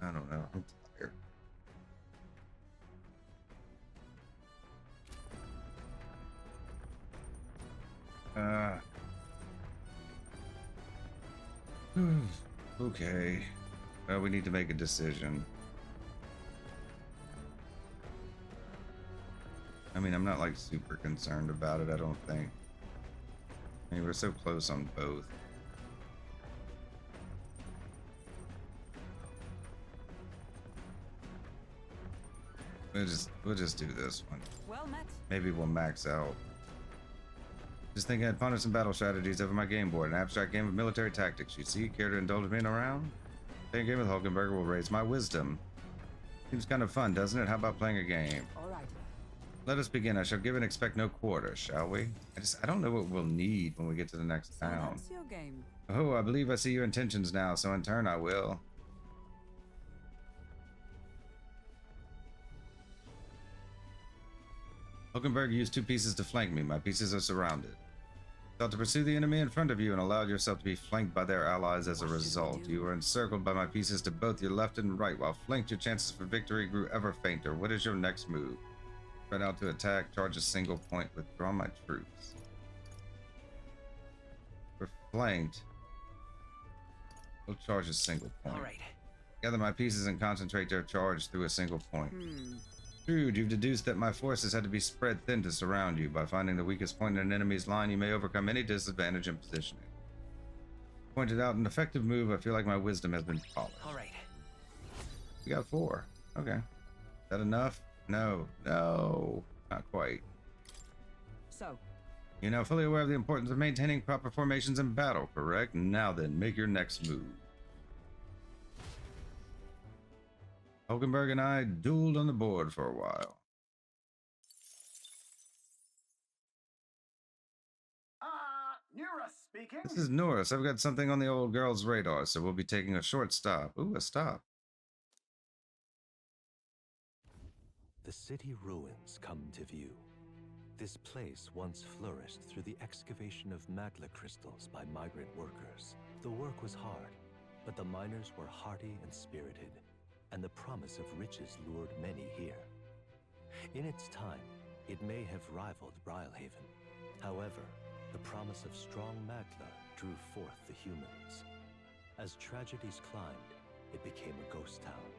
I don't know. I'm tired. Okay. Well, we need to make a decision. I mean, I'm not like super concerned about it, I don't think. I mean, we're so close on both. We'll just do this one. Well met. Maybe we'll max out. Just thinking I'd ponder some battle strategies over my game board. An abstract game of military tactics. You see? Care to indulge me in a round? Playing a game with Hulkenberg will raise my wisdom. Seems kind of fun, doesn't it? How about playing a game? All right. Let us begin. I shall give and expect no quarter, shall we? I don't know what we'll need when we get to the next town. That's your game. Oh, I believe I see your intentions now, so in turn I will. Hulkenberg used 2 pieces to flank me. My pieces are surrounded. Thought to pursue the enemy in front of you and allowed yourself to be flanked by their allies as a result. You were encircled by my pieces to both your left and right. While flanked, your chances for victory grew ever fainter. What is your next move? Spread out to attack, charge a single point, withdraw my troops. We're flanked. We'll charge a single point. All right. Gather my pieces and concentrate their charge through a single point. Shrewd, you've deduced that my forces had to be spread thin to surround you. By finding the weakest point in an enemy's line, you may overcome any disadvantage in positioning. Pointed out an effective move. I feel like my wisdom has been polished. All right. We got 4. Okay. Is that enough? No. No. Not quite. So, You're now fully aware of the importance of maintaining proper formations in battle, correct? Now then, make your next move. Hulkenberg and I dueled on the board for a while. Neuras speaking. This is Neuras. I've got something on the old girl's radar, so we'll be taking a short stop. Ooh, a stop. The city ruins come to view. This place once flourished through the excavation of magma crystals by migrant workers. The work was hard, but the miners were hardy and spirited, and the promise of riches lured many here. In its time, it may have rivaled Brilehaven. However, the promise of strong magma drew forth the humans. As tragedies climbed, it became a ghost town.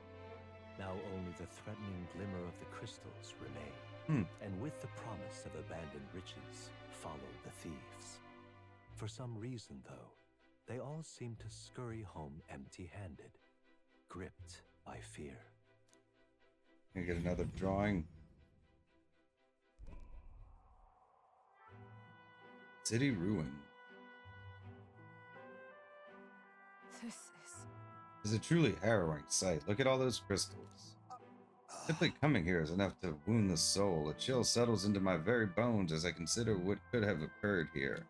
Now only the threatening glimmer of the crystals remain. And with the promise of abandoned riches followed the thieves. For some reason, though, they all seem to scurry home empty-handed, gripped by fear. Can I get another drawing? City ruin. It's a truly harrowing sight. Look at all those crystals. Simply coming here is enough to wound the soul. A chill settles into my very bones as I consider what could have occurred here.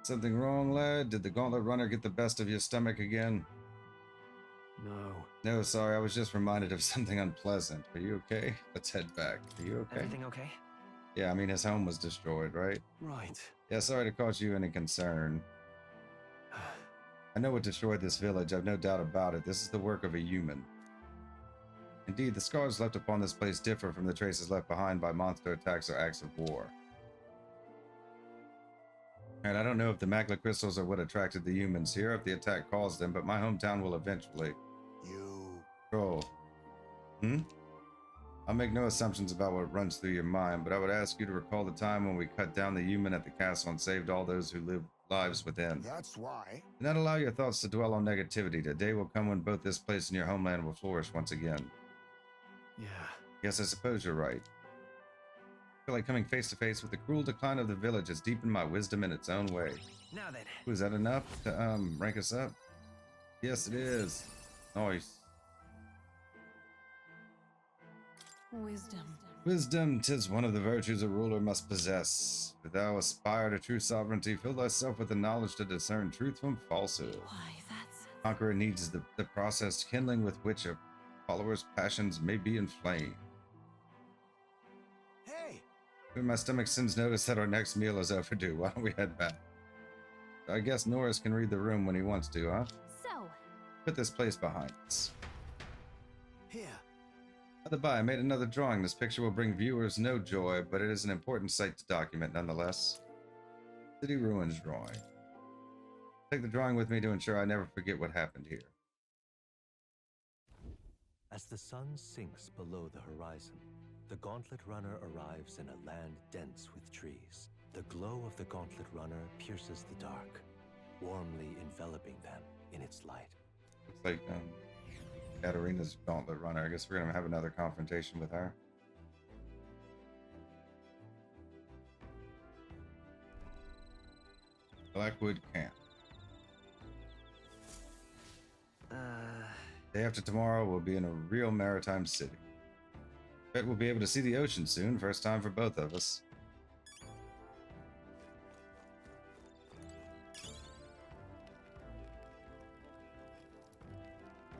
Something wrong, lad? Did the Gauntlet Runner get the best of your stomach again? No. No, sorry, I was just reminded of something unpleasant. Are you okay? Let's head back. Are you okay? Everything okay? Yeah, I mean, his home was destroyed, right? Right. Yeah, sorry to cause you any concern. I know what destroyed this village, I've no doubt about it. This is the work of a human. Indeed, the scars left upon this place differ from the traces left behind by monster attacks or acts of war. And I don't know if the magma crystals are what attracted the humans here, if the attack caused them, but my hometown will eventually. Strohl. I'll make no assumptions about what runs through your mind, but I would ask you to recall the time when we cut down the human at the castle and saved all those who live lives within. That's why. Do not allow your thoughts to dwell on negativity. The day will come when both this place and your homeland will flourish once again. Yeah. Yes, I suppose you're right. I feel like coming face to face with the cruel decline of the village has deepened my wisdom in its own way. Now then. Ooh, is that enough to rank us up? Yes, it is. Nice. wisdom. Wisdom, 'tis one of the virtues a ruler must possess. If thou aspire to true sovereignty, fill thyself with the knowledge to discern truth from falsehood. Why, that's... Conqueror needs the process kindling with which a follower's passions may be inflamed. Hey! My stomach sends notice that our next meal is overdue. Why don't we head back? I guess Neuras can read the room when he wants to, huh? So, Put this place behind us. Here. By the by, I made another drawing. This picture will bring viewers no joy, but it is an important sight to document nonetheless. City Ruins drawing. Take the drawing with me to ensure I never forget what happened here. As the sun sinks below the horizon, the Gauntlet Runner arrives in a land dense with trees. The glow of the Gauntlet Runner pierces the dark, warmly enveloping them in its light. Looks like Catherina's Gauntlet Runner. I guess we're gonna have another confrontation with her. Blackwood camp. Day after tomorrow, we'll be in a real maritime city. Bet we'll be able to see the ocean soon. First time for both of us.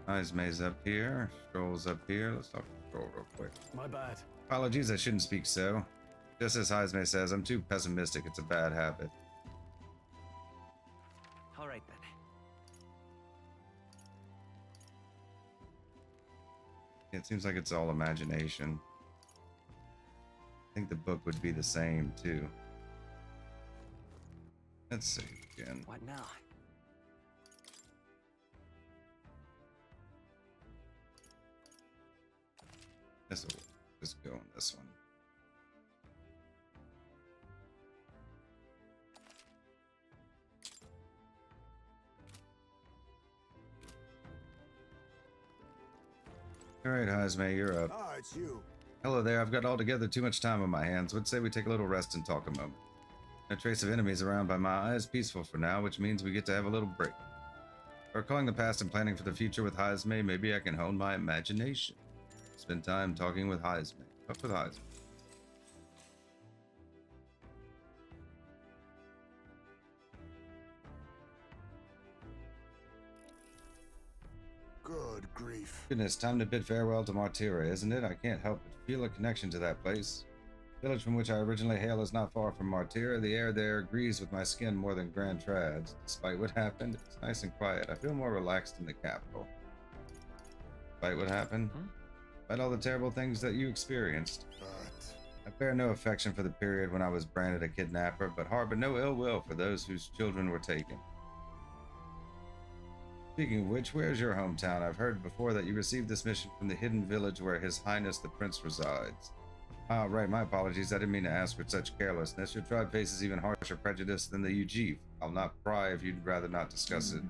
Heismay's up here. Strohl's up here. Let's talk to Strohl real quick. My bad. Apologies, I shouldn't speak so. Just as Heismay says, I'm too pessimistic. It's a bad habit. All right then. It seems like it's all imagination. I think the book would be the same too. Let's see again. What now? This will just go on this one. All right, Heismay, you're up. Ah, it's you. Hello there. I've got altogether too much time on my hands. Would say we take a little rest and talk a moment. No trace of enemies around by my eyes. Peaceful for now, which means we get to have a little break. Recalling the past and planning for the future with Heismay, maybe I can hone my imagination. Spend time talking with Heismay. Up with Heismay. Good grief. Goodness, time to bid farewell to Martira, isn't it? I can't help but feel a connection to that place. The village from which I originally hail is not far from Martira. The air there agrees with my skin more than Grand Trads. Despite what happened, it's nice and quiet. I feel more relaxed in the capital. Despite what happened? Despite all the terrible things that you experienced. I bear no affection for the period when I was branded a kidnapper, but harbor no ill will for those whose children were taken. Speaking of which, where's your hometown? I've heard before that you received this mission from the hidden village where His Highness the Prince resides. Ah, right, my apologies. I didn't mean to ask with such carelessness. Your tribe faces even harsher prejudice than the UG. I'll not pry if you'd rather not discuss it.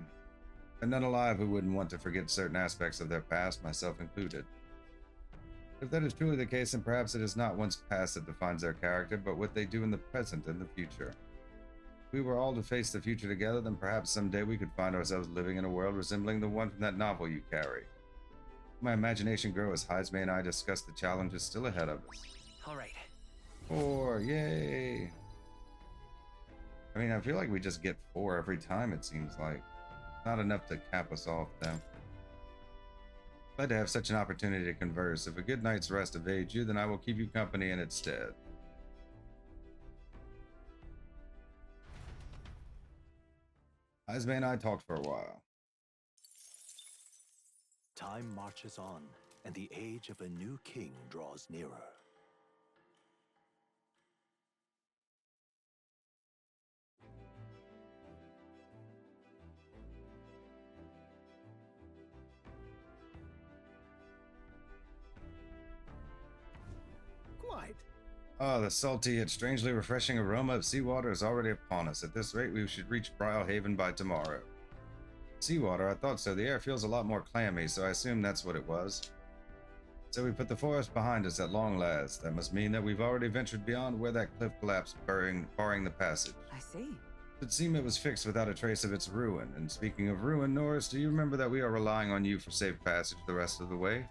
And none alive who wouldn't want to forget certain aspects of their past, myself included. If that is truly the case, then perhaps it is not one's past that defines their character, but what they do in the present and the future. If we were all to face the future together, then perhaps someday we could find ourselves living in a world resembling the one from that novel you carry. My imagination grow as Heismay and I discuss the challenges still ahead of us. All right. 4, yay! I mean, I feel like we just get 4 every time, it seems like. Not enough to cap us off, though. Glad to have such an opportunity to converse. If a good night's rest evades you, then I will keep you company in its stead. Heismay and I talked for a while. Time marches on, and the age of a new king draws nearer. Quite. Ah, the salty yet strangely refreshing aroma of seawater is already upon us. At this rate, we should reach Brilehaven by tomorrow. Seawater? I thought so. The air feels a lot more clammy, so I assume that's what it was. So we put the forest behind us at long last. That must mean that we've already ventured beyond where that cliff collapsed, barring the passage. I see. It would seem it was fixed without a trace of its ruin. And speaking of ruin, Neuras, do you remember that we are relying on you for safe passage the rest of the way?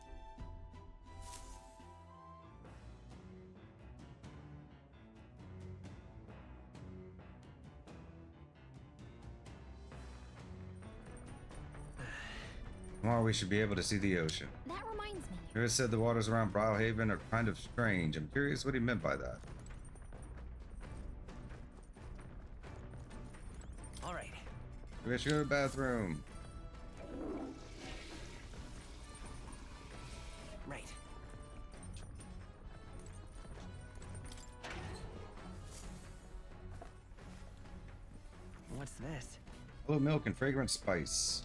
Tomorrow we should be able to see the ocean. That reminds me. Neuras said the waters around Brilehaven are kind of strange. I'm curious what he meant by that. All right. We should go to the bathroom. Right. What's this? Hello, milk and fragrant spice.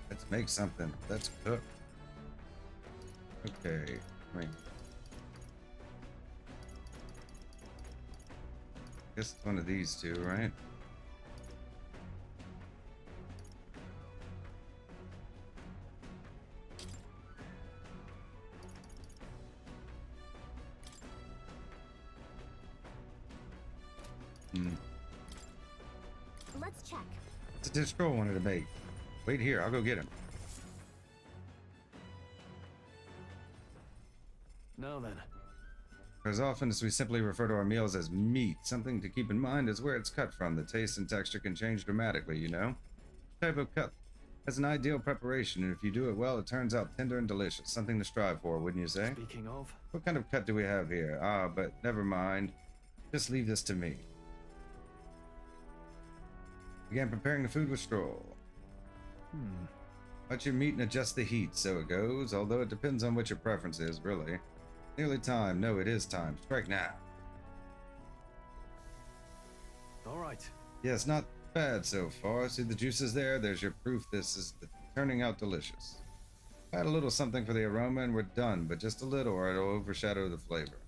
Let's make something. Let's cook. Okay. Wait. Guess it's one of these two, right? Let's check. It's a dish Strohl wanted to make. Wait here, I'll go get him. Now then. For as often as we simply refer to our meals as meat, something to keep in mind is where it's cut from. The taste and texture can change dramatically, you know? Type of cut has an ideal preparation, and if you do it well, it turns out tender and delicious. Something to strive for, wouldn't you say? Speaking of... What kind of cut do we have here? Ah, but never mind. Just leave this to me. Began preparing the food with Strohl. Let your meat and adjust the heat, so it goes, although it depends on what your preference is, really. Nearly time. No, it is time. Strike now. All right. Yes, not bad so far. See the juices there? There's your proof this is turning out delicious. Add a little something for the aroma and we're done, but just a little or it'll overshadow the flavor.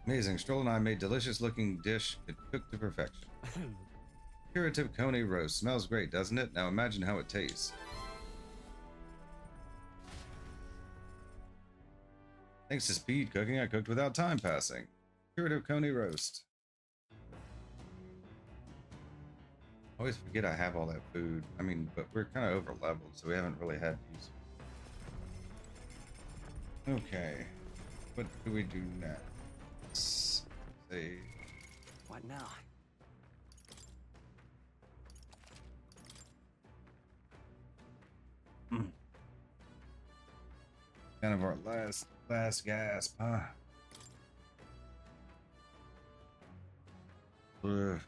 Amazing. Strohl and I made delicious looking dish cooked to perfection. Curative coney roast. Smells great, doesn't it? Now imagine how it tastes. Thanks to speed cooking, I cooked without time passing. Curative coney roast. Always forget I have all that food. I mean, but we're kind of over leveled, so we haven't really had use. Okay. What do we do next? Say. What now? Kind of our last gasp, huh? Ugh.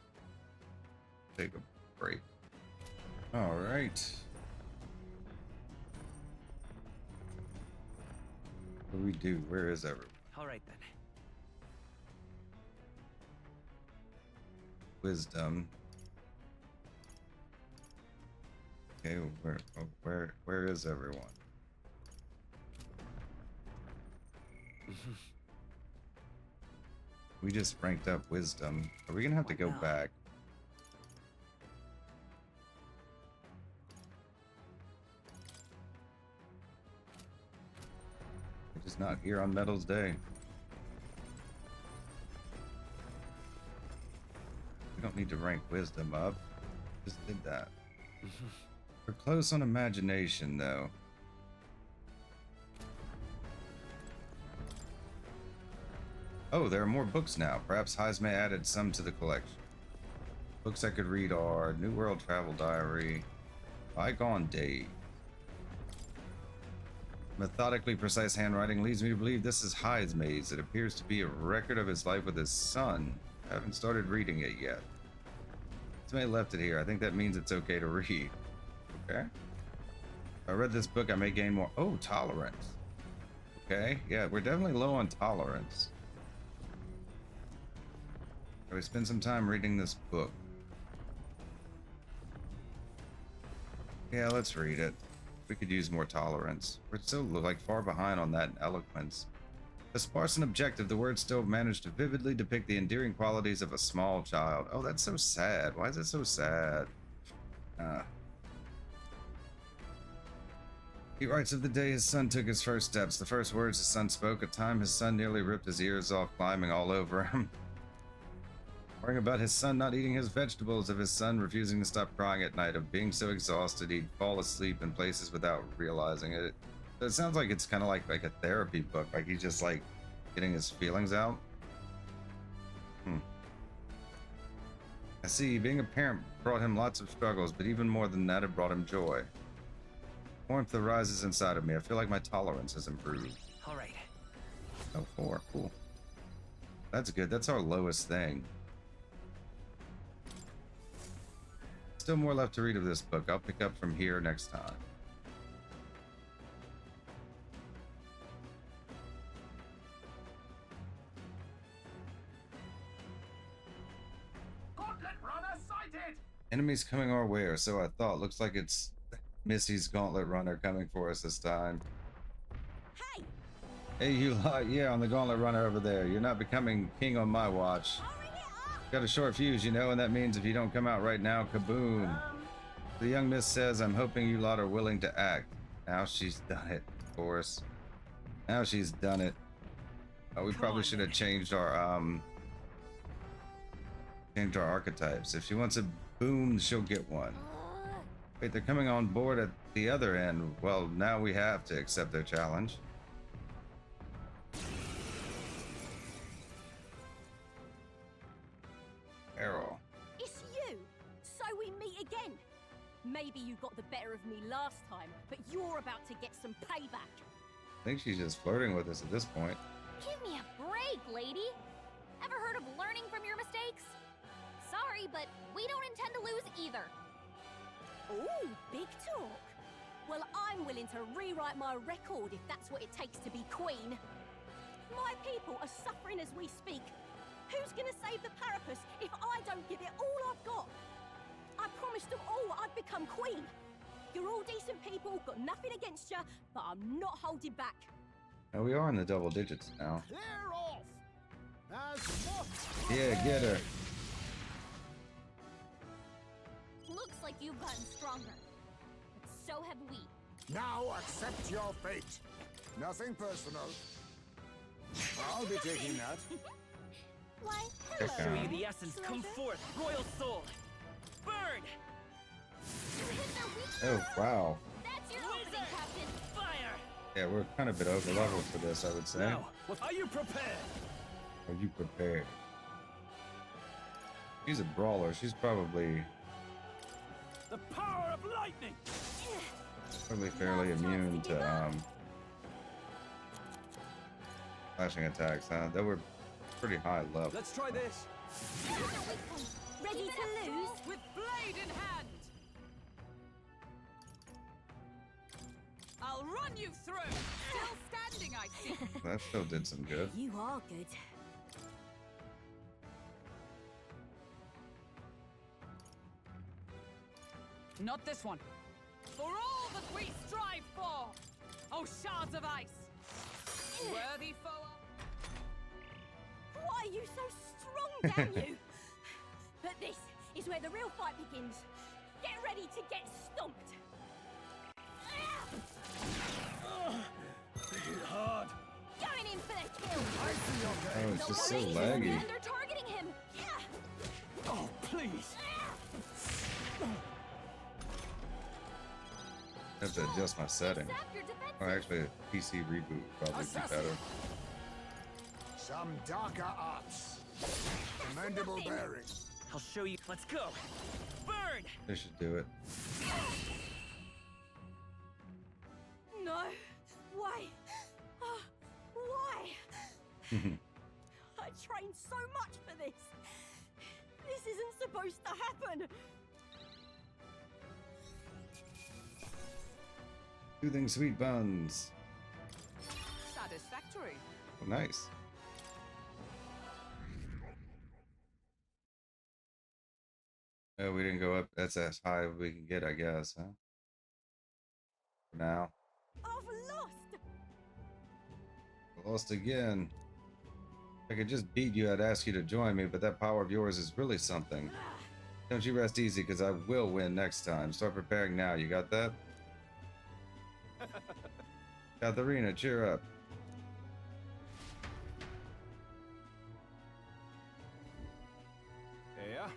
Take a break. All right. What do we do? Where is everyone? All right then. Wisdom. Okay, where is everyone? We just ranked up wisdom. Are we gonna have to go back? We're just not here on Medals Day. We don't need to rank wisdom up. Just did that. We're close on imagination though. Oh, there are more books now. Perhaps Heismay added some to the collection. Books I could read are New World Travel Diary, Bygone Day. Methodically precise handwriting leads me to believe this is Heismay's. It appears to be a record of his life with his son. I haven't started reading it yet. Heismay left it here. I think that means it's okay to read. Okay. If I read this book, I may gain more. Oh, tolerance. Okay. Yeah, we're definitely low on tolerance. We spend some time reading this book. Yeah, let's read it. We could use more tolerance. We're still like far behind on that eloquence. As sparse and objective, the words still manage to vividly depict the endearing qualities of a small child. Oh, that's so sad. Why is it so sad? He writes of the day his son took his first steps. The first words his son spoke, a time his son nearly ripped his ears off climbing all over him. Worrying about his son not eating his vegetables, of his son refusing to stop crying at night, of being so exhausted he'd fall asleep in places without realizing it. So it sounds like it's kind of like a therapy book, like he's just like getting his feelings out. I see, being a parent brought him lots of struggles, but even more than that, it brought him joy. Warmth that rises inside of me. I feel like my tolerance has improved. All right. Oh, 4, cool. That's good, that's our lowest thing. Still more left to read of this book. I'll pick up from here next time. Gauntlet runner sighted! Enemies coming our way, or so I thought. Looks like it's Missy's Gauntlet Runner coming for us this time. Hey! Hey, you lot. Yeah, on the Gauntlet Runner over there. You're not becoming king on my watch. Got a short fuse, you know, and that means if you don't come out right now, kaboom. The young miss says, I'm hoping you lot are willing to act. Now she's done it, of course. Now she's done it. We probably should have changed our archetypes. If she wants a boom, she'll get one. Wait, they're coming on board at the other end. Well, now we have to accept their challenge. Errol. It's you! So we meet again! Maybe you got the better of me last time, but you're about to get some payback. I think she's just flirting with us at this point. Give me a break, lady. Ever heard of learning from your mistakes? Sorry, but we don't intend to lose either. Ooh, big talk. Well, I'm willing to rewrite my record if that's what it takes to be queen. My people are suffering as we speak. Who's gonna save the Parapus if I don't give it all I've got? I promised them all I'd become queen. You're all decent people, got nothing against you, but I'm not holding back. Now we are in the double digits now. Clear off! Yeah, get her. Looks like you've gotten stronger. But so have we. Now accept your fate. Nothing personal. I'll be taking that. Why, I'll hello. show you the essence. Come forth, royal soul. Burn! You hit their weak Oh, wow. That's your opening, Captain. Fire! Yeah, we're kind of a bit over leveled for this, I would say. Now, are you prepared? Are you prepared? She's a brawler. She's probably The power of lightning! fairly immune to slashing attacks, huh? They were pretty high level. Let's try this. Ready to lose? With blade in hand! I'll run you through! Still standing, I see. That still did some good. You are good. Not this one. For all that we strive for! Oh, shards of ice! Worthy foe. Why are you so strong, damn you? But this is where the real fight begins. Get ready to get stomped. Hit hard. Going in for the kill. Oh, it's just so laggy. And they're targeting him. Oh, please. I have to adjust my settings. Zap your defense. Or actually, a PC reboot would probably be better. Some darker arts. Commendable bearing. I'll show you. Let's go. Burn! They should do it. No. Why? Why? I trained so much for this. This isn't supposed to happen. Soothing sweet buns. Satisfactory. Oh, nice. Oh, we didn't go up. That's as high as we can get, I guess, huh? For now. I've lost. I lost again. If I could just beat you, I'd ask you to join me, but that power of yours is really something. Don't you rest easy, because I will win next time. Start preparing now. You got that? Catherina, cheer up. Yeah.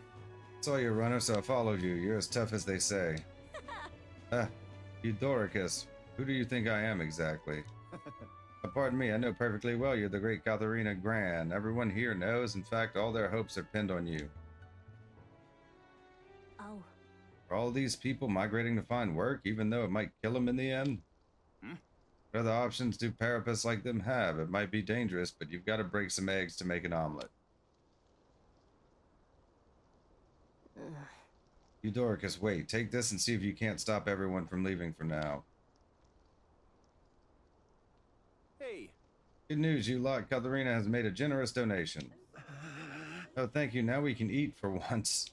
Saw you, runner, so I followed you. You're as tough as they say. Eudoricus, who do you think I am exactly? Pardon me, I know perfectly well you're the great Catherina Gran. Everyone here knows. In fact, all their hopes are pinned on you. Oh. Are all these people migrating to find work, even though it might kill them in the end? What other options do Parapus like them have? It might be dangerous, but you've got to break some eggs to make an omelet. Eudoricus, wait. Take this and see if you can't stop everyone from leaving for now. Hey. Good news, you lot. Catherina has made a generous donation. Oh, thank you. Now we can eat for once.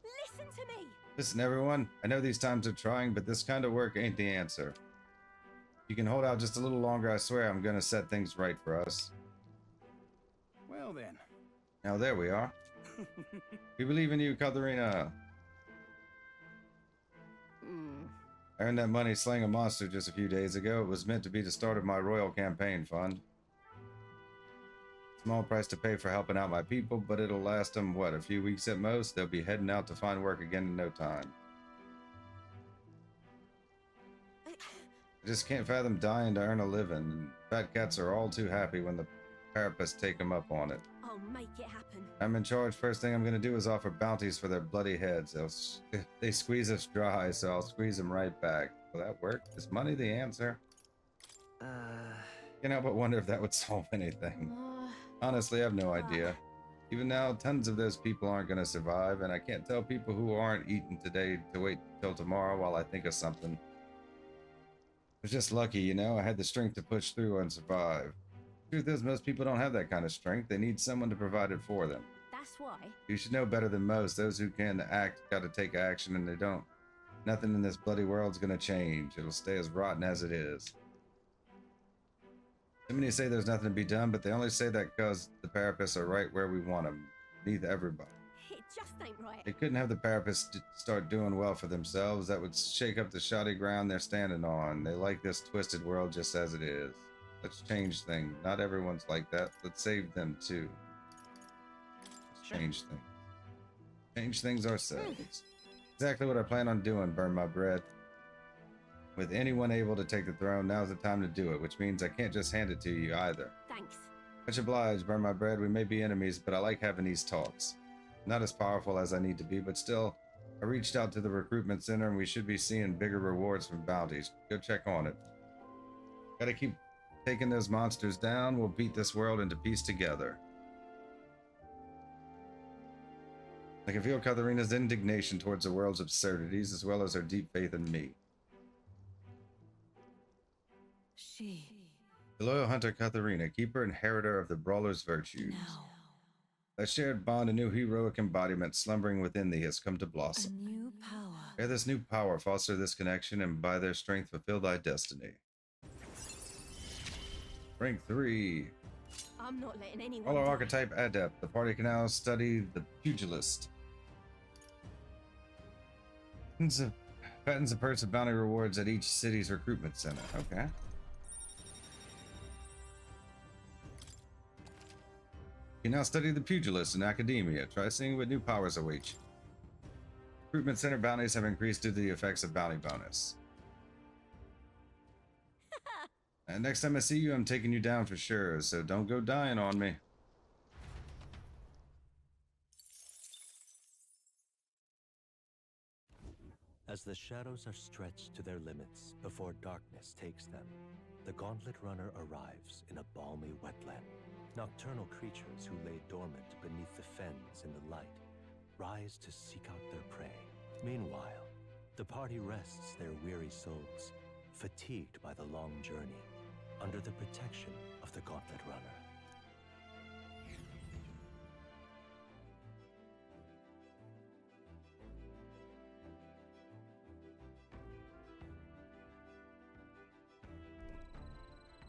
Listen to me. Listen, everyone. I know these times are trying, but this kind of work ain't the answer. You can hold out just a little longer. I swear I'm gonna set things right for us. Well then. Now there we are. We believe in you, Catherina. I earned that money slaying a monster just a few days ago. It was meant to be the start of my royal campaign fund. Small price to pay for helping out my people, but it'll last them, what, a few weeks at most? They'll be heading out to find work again in no time. I just can't fathom dying to earn a living, and fat cats are all too happy when the therapists take them up on it. I'll make it happen. I'm in charge. First thing I'm going to do is offer bounties for their bloody heads. They squeeze us dry, so I'll squeeze them right back. Will that work? Is money the answer? Can't help but wonder if that would solve anything. Honestly, I have no idea. Even now, tons of those people aren't going to survive, and I can't tell people who aren't eating today to wait till tomorrow while I think of something. I was just lucky, you know. I had the strength to push through and survive. Truth is, most people don't have that kind of strength. They need someone to provide it for them. That's why. You should know better than most. Those who can act got to take action, and they don't. Nothing in this bloody world's going to change. It'll stay as rotten as it is. Too many say there's nothing to be done, but they only say that because the therapists are right where we want them. Beneath everybody. It just ain't right. They couldn't have the therapists start doing well for themselves. That would shake up the shoddy ground they're standing on. They like this twisted world just as it is. Let's change things. Not everyone's like that. Let's save them too. Let's change things. Change things ourselves. Exactly what I plan on doing, burn my bread. With anyone able to take the throne, now's the time to do it, which means I can't just hand it to you either. Thanks. Much obliged, burn my bread. We may be enemies, but I like having these talks. Not as powerful as I need to be, but still, I reached out to the recruitment center and we should be seeing bigger rewards from bounties. Go check on it. Gotta keep taking those monsters down. We'll beat this world into peace together. I can feel Catherina's indignation towards the world's absurdities, as well as her deep faith in me. The loyal hunter Catherina, keeper and inheritor of the brawler's virtues. That shared bond, a new heroic embodiment slumbering within thee, has come to blossom. A new power. Ere this new power foster this connection, and by their strength fulfill thy destiny. Rank 3. I'm not letting anyone. Follow archetype adept. The party can now study the Pugilist. Patents of perks of bounty rewards at each city's recruitment center. Okay. You now study the Pugilist in academia. Try seeing what new powers await you. Recruitment center bounties have increased due to the effects of bounty bonus. And next time I see you, I'm taking you down for sure, so don't go dying on me. As the shadows are stretched to their limits before darkness takes them, the Gauntlet Runner arrives in a balmy wetland. Nocturnal creatures who lay dormant beneath the fens in the light rise to seek out their prey. Meanwhile, the party rests their weary souls, fatigued by the long journey, under the protection of the Gauntlet Runner.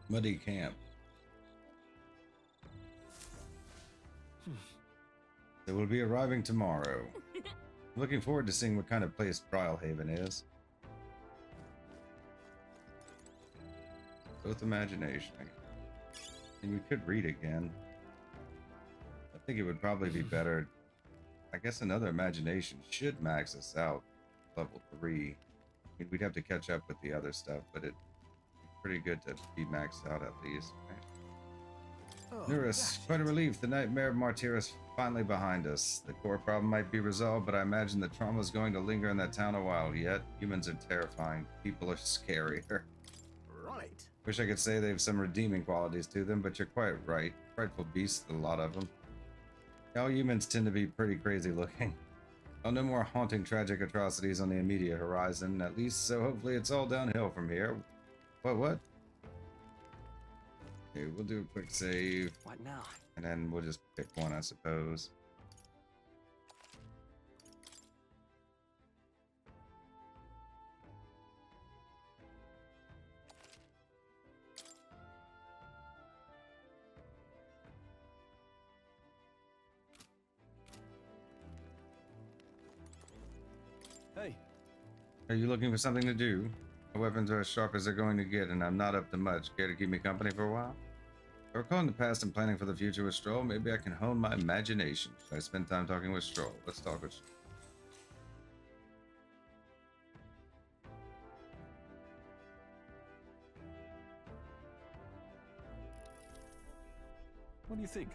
Muddy camp. They will be arriving tomorrow. Looking forward to seeing what kind of place Brilehaven is. Both imagination. And we could read again. I think it would probably be better. I guess another imagination should max us out level 3. I mean, we'd have to catch up with the other stuff, but it'd be pretty good to be maxed out at least. Right? Neuras, quite a relief. The nightmare of Martira is finally behind us. The core problem might be resolved, but I imagine the trauma is going to linger in that town a while yet. Humans are terrifying. People are scarier. Right. Wish I could say they have some redeeming qualities to them, but you're quite right. Frightful beasts, a lot of them. All humans tend to be pretty crazy looking. Oh, no more haunting tragic atrocities on the immediate horizon, at least, so hopefully it's all downhill from here. What? Okay, we'll do a quick save. What now? And then we'll just pick one, I suppose. Hey. Are you looking for something to do? My weapons are as sharp as they're going to get, and I'm not up to much. Care to keep me company for a while? I recall in the past and planning for the future with Strohl, maybe I can hone my imagination. Should I spend time talking with Strohl? Let's talk with Strohl. What do you think?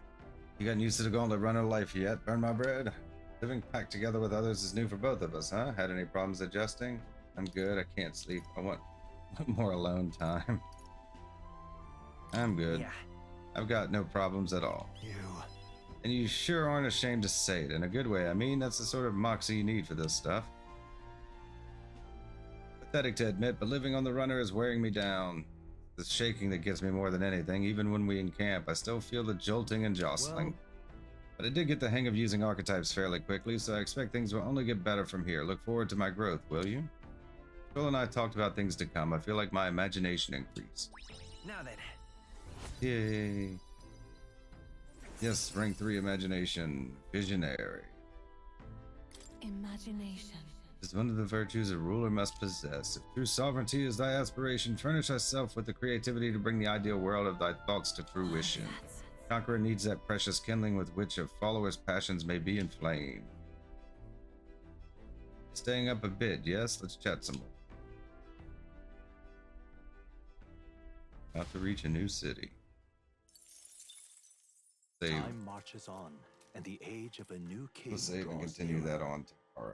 You gotten used to the gauntlet runner life yet? Burn my bread? Living packed together with others is new for both of us, huh? Had any problems adjusting? I'm good. I can't sleep. I want more alone time. I'm good. Yeah. I've got no problems at all. And you sure aren't ashamed to say it. In a good way, I mean. That's the sort of moxie you need for this stuff. Pathetic to admit, but living on the runner is wearing me down. The shaking that gets me more than anything. Even when we encamp, I still feel the jolting and jostling. But I did get the hang of using archetypes fairly quickly, so I expect things will only get better from here. Look forward to my growth, will you? Phil and I talked about things to come. I feel like my imagination increased. Now then. Yay. Yes, rank 3 imagination. Visionary. Imagination. Is one of the virtues a ruler must possess. If true sovereignty is thy aspiration, furnish thyself with the creativity to bring the ideal world of thy thoughts to fruition. Conqueror needs that precious kindling with which a follower's passions may be inflamed. Staying up a bit, yes? Let's chat some more. About to reach a new city. Save. Time marches on, and the age of a new king We'll save and draws continue nearer. that on tomorrow.